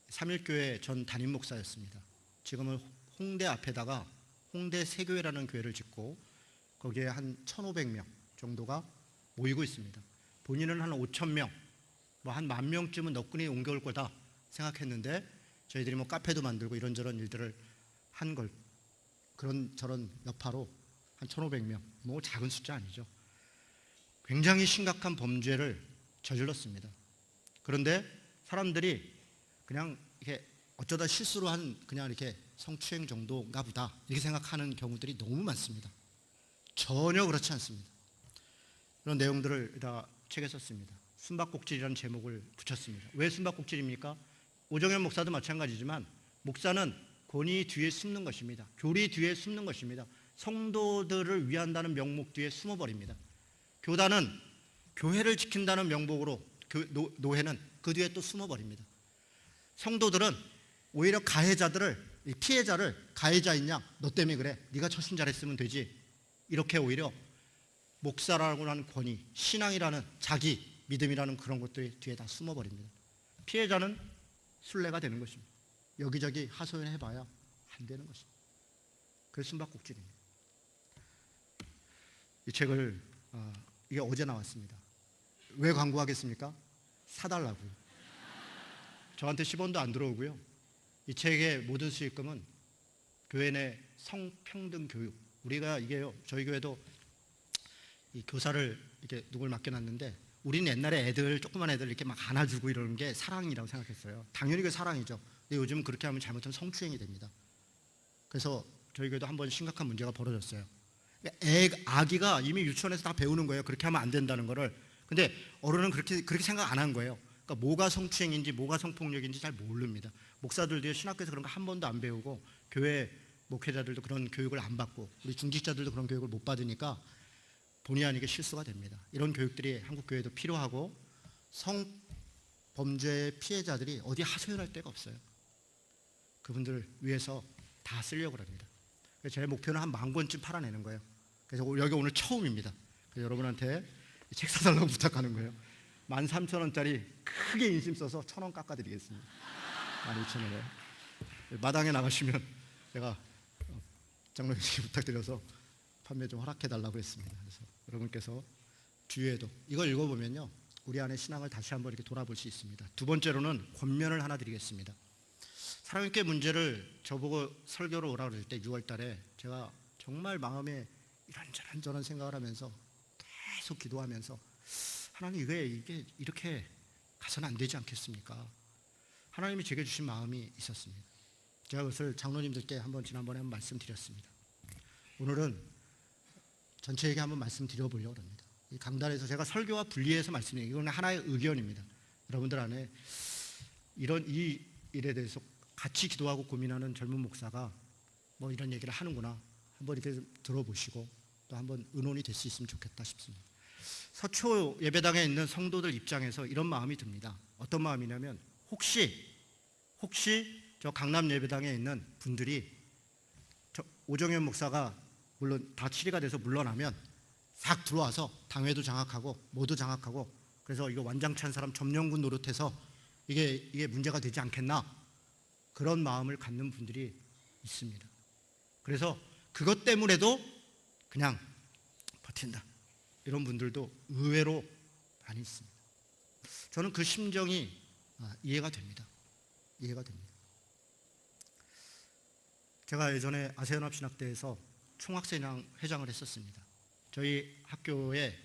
삼일교회 전 담임 목사였습니다. 지금은 홍대 앞에다가 홍대 세교회라는 교회를 짓고 거기에 한 1,500명 정도가 모이고 있습니다. 본인은 한 5,000명, 뭐 한 10,000명쯤은 너끈히 옮겨올 거다 생각했는데 저희들이 뭐 카페도 만들고 이런저런 일들을 한 걸 그런 저런 여파로 한 1,500명, 뭐 작은 숫자 아니죠. 굉장히 심각한 범죄를 저질렀습니다. 그런데 사람들이 그냥 이렇게 어쩌다 실수로 한 그냥 이렇게 성추행 정도인가 보다 이렇게 생각하는 경우들이 너무 많습니다. 전혀 그렇지 않습니다. 그런 내용들을 다 책에 썼습니다. 숨바꼭질이라는 제목을 붙였습니다. 왜 숨바꼭질입니까? 오정현 목사도 마찬가지지만 목사는 권위 뒤에 숨는 것입니다. 교리 뒤에 숨는 것입니다. 성도들을 위한다는 명목 뒤에 숨어버립니다. 교단은 교회를 지킨다는 명목으로 노회는 그 뒤에 또 숨어버립니다. 성도들은 오히려 가해자들을 피해자를 가해자인 양 너 때문에 그래 네가 처신 잘했으면 되지 이렇게 오히려 목사라고 하는 권위 신앙이라는 자기 믿음이라는 그런 것들이 뒤에 다 숨어버립니다. 피해자는 순례가 되는 것입니다. 여기저기 하소연해봐야 안 되는 것입니다. 그래서 숨바꼭질입니다. 이 책을 이게 어제 나왔습니다. 왜 광고하겠습니까? 사달라고요. 저한테 10원도 안 들어오고요. 이 책의 모든 수익금은 교회 내 성평등 교육 우리가 이게요 저희 교회도 이 교사를 이렇게 누굴 맡겨놨는데 우리는 옛날에 애들 조그만 애들 이렇게 막 안아주고 이러는 게 사랑이라고 생각했어요. 당연히 그게 사랑이죠. 근데 요즘 그렇게 하면 잘못하면 성추행이 됩니다. 그래서 저희 교회도 한번 심각한 문제가 벌어졌어요. 아기가 이미 유치원에서 다 배우는 거예요. 그렇게 하면 안 된다는 거를. 근데 어른은 그렇게 생각 안 한 거예요. 그러니까 뭐가 성추행인지 뭐가 성폭력인지 잘 모릅니다. 목사들도 신학교에서 그런 거 한 번도 안 배우고 교회 목회자들도 그런 교육을 안 받고 우리 중직자들도 그런 교육을 못 받으니까 본의 아니게 실수가 됩니다. 이런 교육들이 한국 교회도 필요하고 성범죄 피해자들이 어디 하소연할 데가 없어요. 그분들을 위해서 다 쓰려고 합니다. 그래서 제 목표는 한 10,000권쯤 팔아내는 거예요. 그래서 여기 오늘 처음입니다. 그래서 여러분한테 책 사달라고 부탁하는 거예요. 13,000원짜리 크게 인심 써서 1,000원 깎아드리겠습니다. 12,000원에 마당에 나가시면 제가 장로님께 부탁드려서 판매 좀 허락해달라고 했습니다. 그래서 여러분께서 주위에도 이걸 읽어보면요, 우리 안에 신앙을 다시 한번 이렇게 돌아볼 수 있습니다. 두 번째로는 권면을 하나 드리겠습니다. 사랑의 문제를 저보고 설교로 오라고 그럴 때 6월 달에 제가 정말 마음에 이런저런 저런 생각을 하면서 계속 기도하면서 하나님 이게 이렇게 가서는 안 되지 않겠습니까? 하나님이 제게 주신 마음이 있었습니다. 제가 그것을 장로님들께 지난번에 한번 말씀드렸습니다. 오늘은 전체에게 한번 말씀드려보려고 합니다. 이 강단에서 제가 설교와 분리해서 말씀드리는 이건 하나의 의견입니다. 여러분들 안에 이 일에 대해서 같이 기도하고 고민하는 젊은 목사가 뭐 이런 얘기를 하는구나 한번 이렇게 들어보시고 또 한번 의논이 될 수 있으면 좋겠다 싶습니다. 서초 예배당에 있는 성도들 입장에서 이런 마음이 듭니다. 어떤 마음이냐면 혹시 저 강남 예배당에 있는 분들이 오정현 목사가 물론 다 치리가 돼서 물러나면 싹 들어와서 당회도 장악하고 뭐도 장악하고 그래서 이거 완장찬 사람 점령군 노릇해서 이게 문제가 되지 않겠나, 그런 마음을 갖는 분들이 있습니다. 그래서 그것 때문에도 그냥 버틴다, 이런 분들도 의외로 많이 있습니다. 저는 그 심정이 이해가 됩니다. 제가 예전에 아세연합신학대에서 총학생회장 회장을 했었습니다. 저희 학교의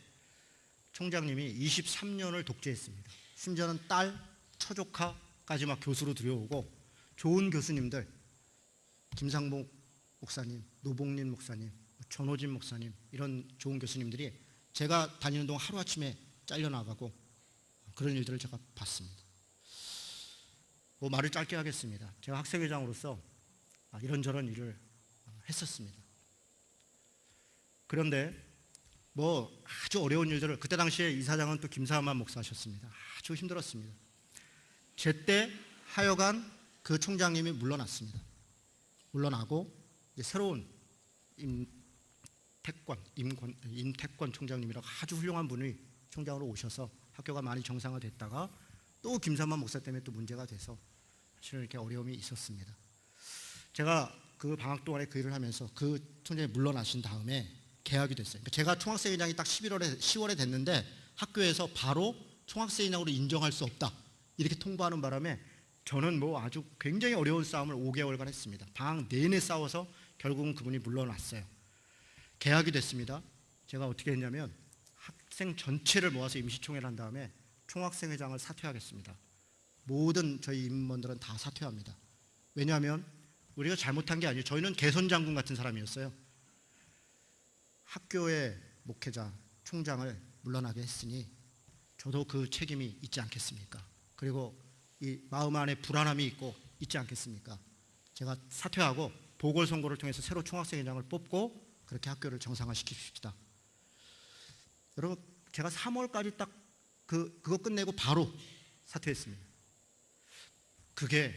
총장님이 23년을 독재했습니다. 심지어는 딸, 처조카까지 막 교수로 들여오고 좋은 교수님들, 김상복 목사님, 노봉린 목사님, 전호진 목사님, 이런 좋은 교수님들이 제가 다니는 동안 하루아침에 잘려나가고 그런 일들을 제가 봤습니다. 말을 짧게 하겠습니다. 제가 학생회장으로서 이런저런 일을 했었습니다. 그런데 아주 어려운 일들을, 그때 당시에 이사장은 또 김사만 목사셨습니다. 아주 힘들었습니다. 제때 하여간 그 총장님이 물러났습니다. 물러나고 이제 새로운 임택권 총장님이라고 아주 훌륭한 분이 총장으로 오셔서 학교가 많이 정상화됐다가 또 김사만 목사 때문에 또 문제가 돼서 사실은 이렇게 어려움이 있었습니다. 제가 그 방학 동안에 그 일을 하면서 그 총장이 물러나신 다음에 개학이 됐어요. 그러니까 제가 총학생회장이 딱 10월에 됐는데 학교에서 바로 총학생회장으로 인정할 수 없다 이렇게 통보하는 바람에 저는 아주 굉장히 어려운 싸움을 5개월간 했습니다. 방학 내내 싸워서 결국은 그분이 물러났어요. 개학이 됐습니다. 제가 어떻게 했냐면 학생 전체를 모아서 임시총회를 한 다음에 총학생회장을 사퇴하겠습니다. 모든 저희 임원들은 다 사퇴합니다. 왜냐하면 우리가 잘못한 게 아니에요. 저희는 개선장군 같은 사람이었어요. 학교의 목회자, 총장을 물러나게 했으니 저도 그 책임이 있지 않겠습니까? 그리고 이 마음 안에 불안함이 있지 않겠습니까? 제가 사퇴하고 보궐선거를 통해서 새로 총학생회장을 뽑고 그렇게 학교를 정상화시킵시다. 여러분, 제가 3월까지 딱 그거 끝내고 바로 사퇴했습니다. 그게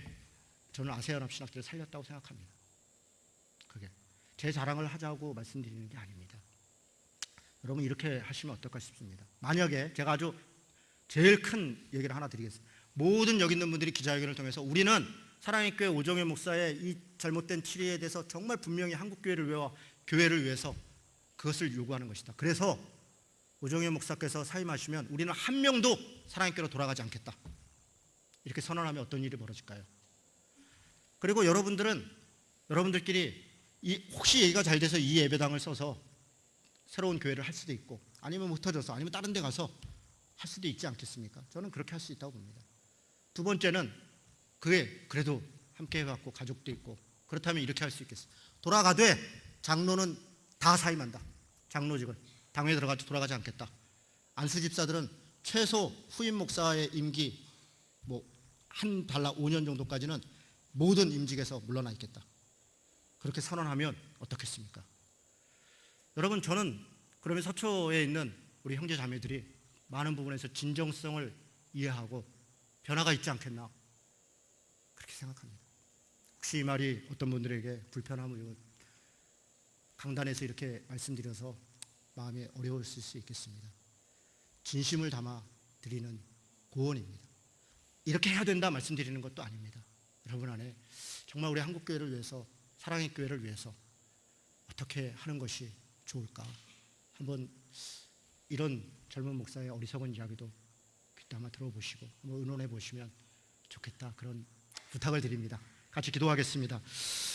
저는 아세연합신학대를 살렸다고 생각합니다. 그게 제 자랑을 하자고 말씀드리는 게 아닙니다. 여러분, 이렇게 하시면 어떨까 싶습니다. 만약에 제가 아주 제일 큰 얘기를 하나 드리겠습니다. 모든 여기 있는 분들이 기자회견을 통해서 우리는 사랑의 교회 오정현 목사의 이 잘못된 치리에 대해서 정말 분명히 한국교회를 위해서 그것을 요구하는 것이다. 그래서 오정현 목사께서 사임하시면 우리는 한 명도 사랑의 교회로 돌아가지 않겠다, 이렇게 선언하면 어떤 일이 벌어질까요? 그리고 여러분들끼리 혹시 얘기가 잘 돼서 이 예배당을 써서 새로운 교회를 할 수도 있고 아니면 못 터져서 아니면 다른 데 가서 할 수도 있지 않겠습니까? 저는 그렇게 할 수 있다고 봅니다. 두 번째는 그게 그래도 함께 해갖고 가족도 있고 그렇다면 이렇게 할 수 있겠어요. 돌아가되 장로는 다 사임한다. 장로직을 당회에 들어가지 돌아가지 않겠다. 안수 집사들은 최소 후임 목사의 임기 한 달러 5년 정도까지는 모든 임직에서 물러나 있겠다. 그렇게 선언하면 어떻겠습니까? 여러분, 저는 그러면 서초에 있는 우리 형제 자매들이 많은 부분에서 진정성을 이해하고 변화가 있지 않겠나 그렇게 생각합니다. 혹시 이 말이 어떤 분들에게 불편함을 강단에서 이렇게 말씀드려서 마음이 어려웠을 수 있겠습니다. 진심을 담아 드리는 고언입니다. 이렇게 해야 된다 말씀드리는 것도 아닙니다. 여러분 안에 정말 우리 한국교회를 위해서, 사랑의 교회를 위해서 어떻게 하는 것이 좋을까? 한번 이런 젊은 목사의 어리석은 이야기도 귀담아 들어보시고 한번 의논해 보시면 좋겠다, 그런 부탁을 드립니다. 같이 기도하겠습니다.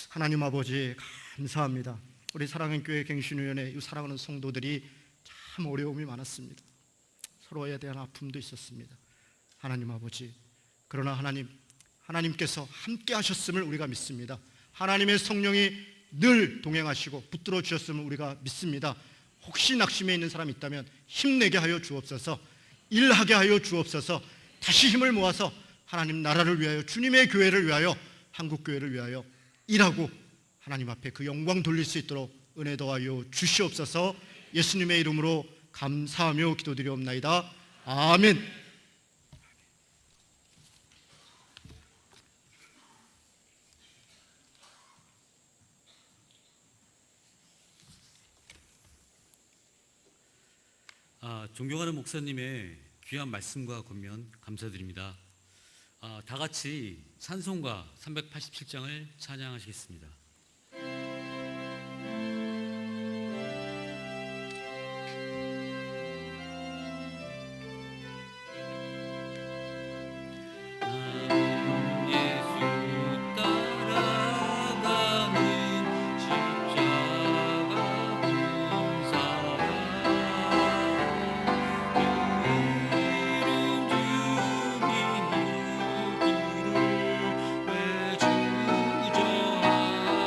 하나님 아버지, 감사합니다. 우리 사랑의 교회 갱신위원회 이 사랑하는 성도들이 참 어려움이 많았습니다. 서로에 대한 아픔도 있었습니다. 하나님 아버지, 그러나 하나님께서 함께 하셨음을 우리가 믿습니다. 하나님의 성령이 늘 동행하시고 붙들어 주셨음을 우리가 믿습니다. 혹시 낙심해 있는 사람이 있다면 힘내게 하여 주옵소서, 일하게 하여 주옵소서, 다시 힘을 모아서 하나님 나라를 위하여, 주님의 교회를 위하여, 한국 교회를 위하여 일하고 하나님 앞에 그 영광 돌릴 수 있도록 은혜 더하여 주시옵소서. 예수님의 이름으로 감사하며 기도드리옵나이다. 아멘. 존경하는 목사님의 귀한 말씀과 권면 감사드립니다. 다 같이 찬송가 387장을 찬양하시겠습니다. 주저하리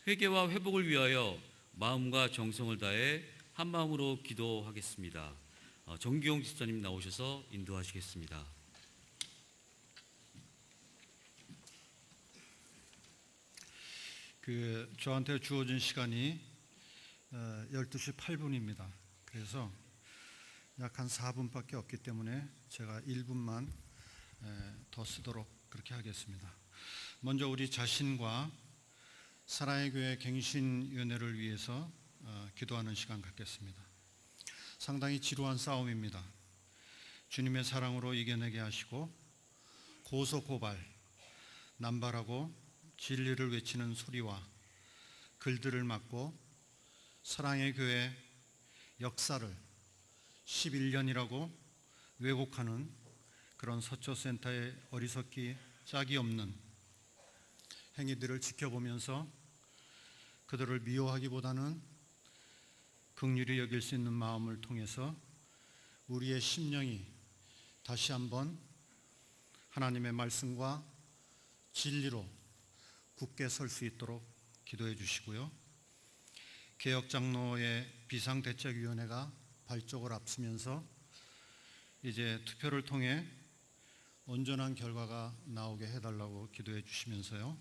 회개와 회복을 위하여 마음과 정성을 다해 한 마음으로 기도하겠습니다. 정기용 집사님 나오셔서 인도하시겠습니다. 저한테 주어진 시간이 12시 8분입니다. 그래서 약 한 4분밖에 없기 때문에 제가 1분만 더 쓰도록 그렇게 하겠습니다. 먼저 우리 자신과 사랑의 교회 갱신위원회를 위해서 기도하는 시간 갖겠습니다. 상당히 지루한 싸움입니다. 주님의 사랑으로 이겨내게 하시고 고소고발, 남발하고 진리를 외치는 소리와 글들을 막고 사랑의 교회 역사를 11년이라고 왜곡하는 그런 서초센터의 어리석기 짝이 없는 행위들을 지켜보면서 그들을 미워하기보다는 긍휼히 여길 수 있는 마음을 통해서 우리의 심령이 다시 한번 하나님의 말씀과 진리로 굳게 설 수 있도록 기도해 주시고요. 개혁장로의 비상대책위원회가 발족을 앞서면서 이제 투표를 통해 온전한 결과가 나오게 해달라고 기도해 주시면서요.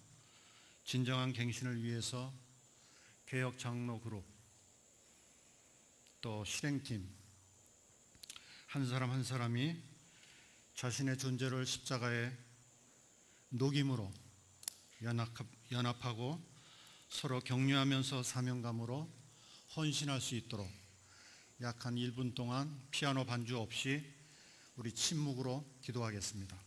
진정한 갱신을 위해서 개혁장로 그룹 또 실행팀 한 사람 한 사람이 자신의 존재를 십자가의 녹임으로 연합하고 서로 격려하면서 사명감으로 헌신할 수 있도록 약 한 1분 동안 피아노 반주 없이 우리 침묵으로 기도하겠습니다.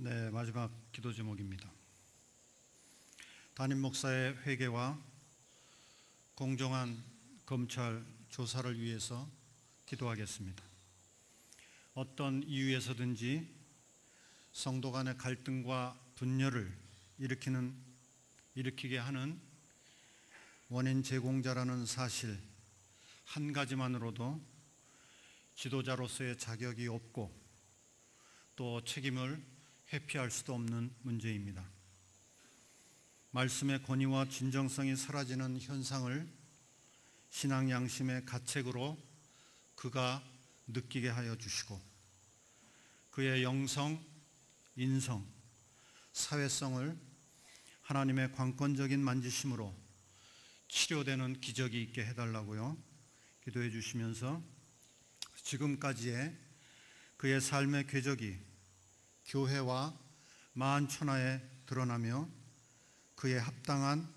네, 마지막 기도 제목입니다. 담임 목사의 회개와 공정한 검찰 조사를 위해서 기도하겠습니다. 어떤 이유에서든지 성도 간의 갈등과 분열을 일으키게 하는 원인 제공자라는 사실 한 가지만으로도 지도자로서의 자격이 없고 또 책임을 회피할 수도 없는 문제입니다. 말씀의 권위와 진정성이 사라지는 현상을 신앙 양심의 가책으로 그가 느끼게 하여 주시고 그의 영성, 인성, 사회성을 하나님의 관건적인 만지심으로 치료되는 기적이 있게 해달라고요. 기도해 주시면서 지금까지의 그의 삶의 궤적이 교회와 만천하에 드러나며 그의 합당한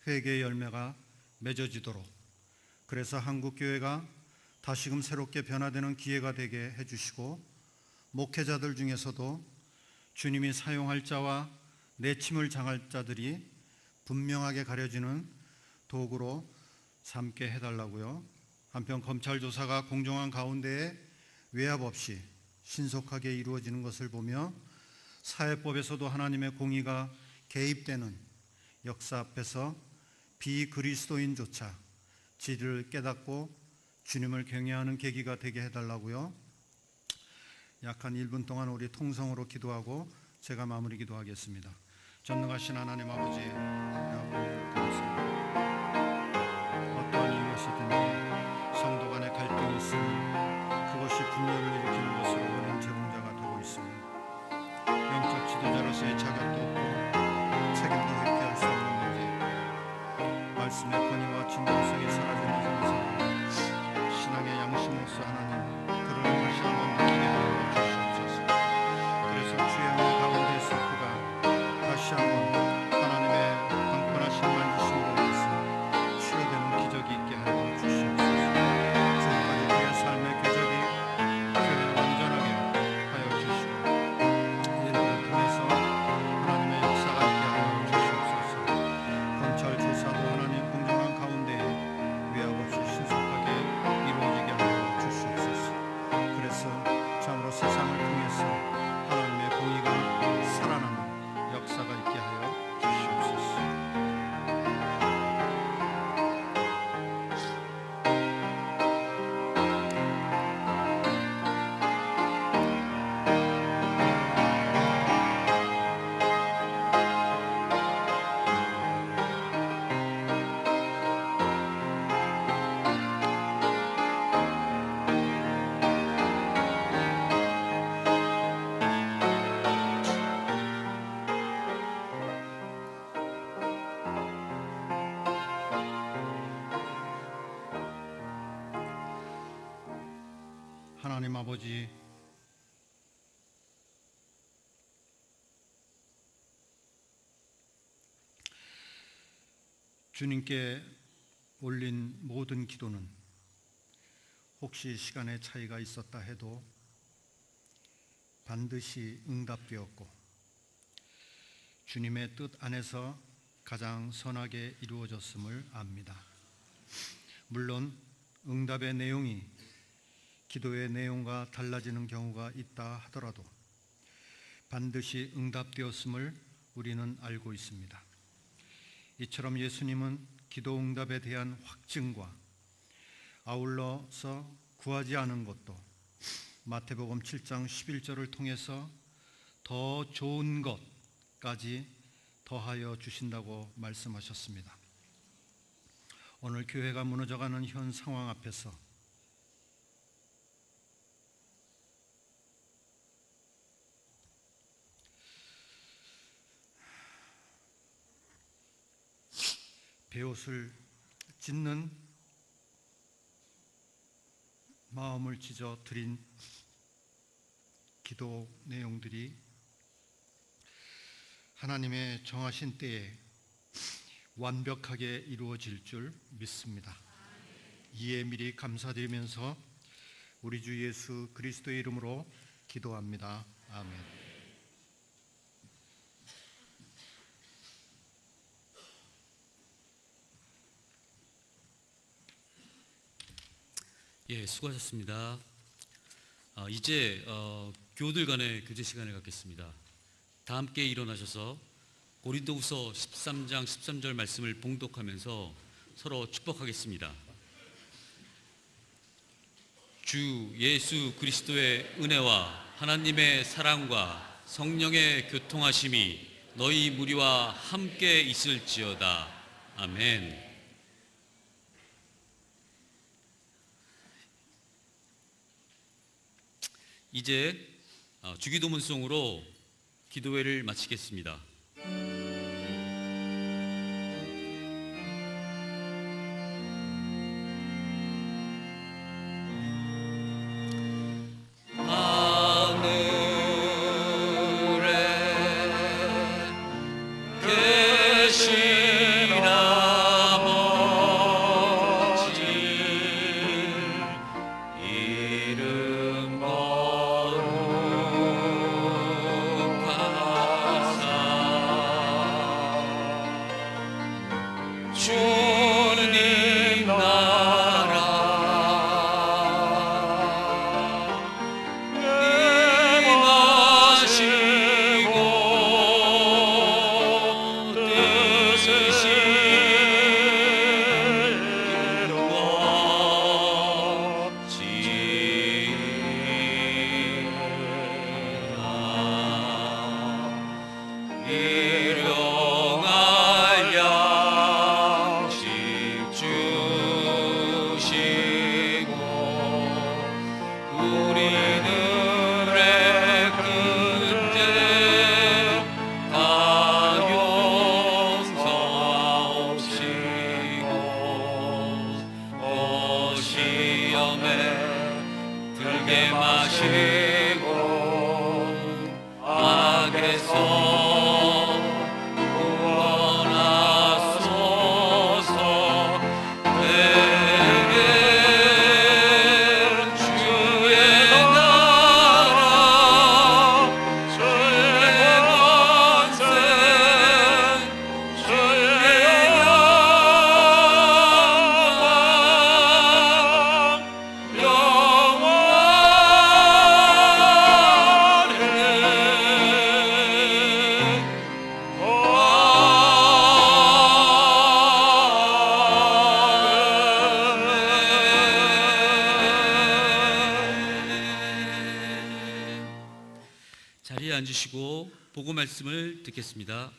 회개의 열매가 맺어지도록 그래서 한국교회가 다시금 새롭게 변화되는 기회가 되게 해주시고 목회자들 중에서도 주님이 사용할 자와 내침을 당할 자들이 분명하게 가려지는 도구로 삼게 해달라고요. 한편 검찰 조사가 공정한 가운데에 외압 없이 신속하게 이루어지는 것을 보며 사회법에서도 하나님의 공의가 개입되는 역사 앞에서 비그리스도인조차 진리를 깨닫고 주님을 경외하는 계기가 되게 해달라고요. 약 한 1분 동안 우리 통성으로 기도하고 제가 마무리 기도하겠습니다. 전능하신 하나님 아버지, 어떠한 이유에서든지 성도 간의 갈등이 있으니 그것이 분열을 일으키는 것으로 원인 제공자가 되고 있습니다. 영적 지도자로서의 자격도 없고 책임도 회피할 수 없는 문제, 말씀의 권위와 진정성이 사라지는 현상, 신앙의 양심으로서 하나님 그를 다시 한번 느끼게 아버지, 주님께 올린 모든 기도는 혹시 시간의 차이가 있었다 해도 반드시 응답되었고 주님의 뜻 안에서 가장 선하게 이루어졌음을 압니다. 물론 응답의 내용이 기도의 내용과 달라지는 경우가 있다 하더라도 반드시 응답되었음을 우리는 알고 있습니다. 이처럼 예수님은 기도 응답에 대한 확증과 아울러서 구하지 않은 것도 마태복음 7장 11절을 통해서 더 좋은 것까지 더하여 주신다고 말씀하셨습니다. 오늘 교회가 무너져가는 현 상황 앞에서 베옷을 찢는 마음을 찢어 드린 기도 내용들이 하나님의 정하신 때에 완벽하게 이루어질 줄 믿습니다. 이에 미리 감사드리면서 우리 주 예수 그리스도의 이름으로 기도합니다. 아멘. 예, 수고하셨습니다. 이제 교우들 간의 교제 시간을 갖겠습니다. 다 함께 일어나셔서 고린도후서 13장 13절 말씀을 봉독하면서 서로 축복하겠습니다. 주 예수 그리스도의 은혜와 하나님의 사랑과 성령의 교통하심이 너희 무리와 함께 있을지어다. 아멘. 이제 주기도문송으로 기도회를 마치겠습니다. 주님 나라 임하시고 뜻을 일용할 양식 주시고 우리들의 근죄 다 용서하옵시고 또 시험에 들게 마시고 악에서 구원하소서. 내게 주의 나라 주의 권세 주의 영광 자리에 앉으시고 보고 말씀을 듣겠습니다.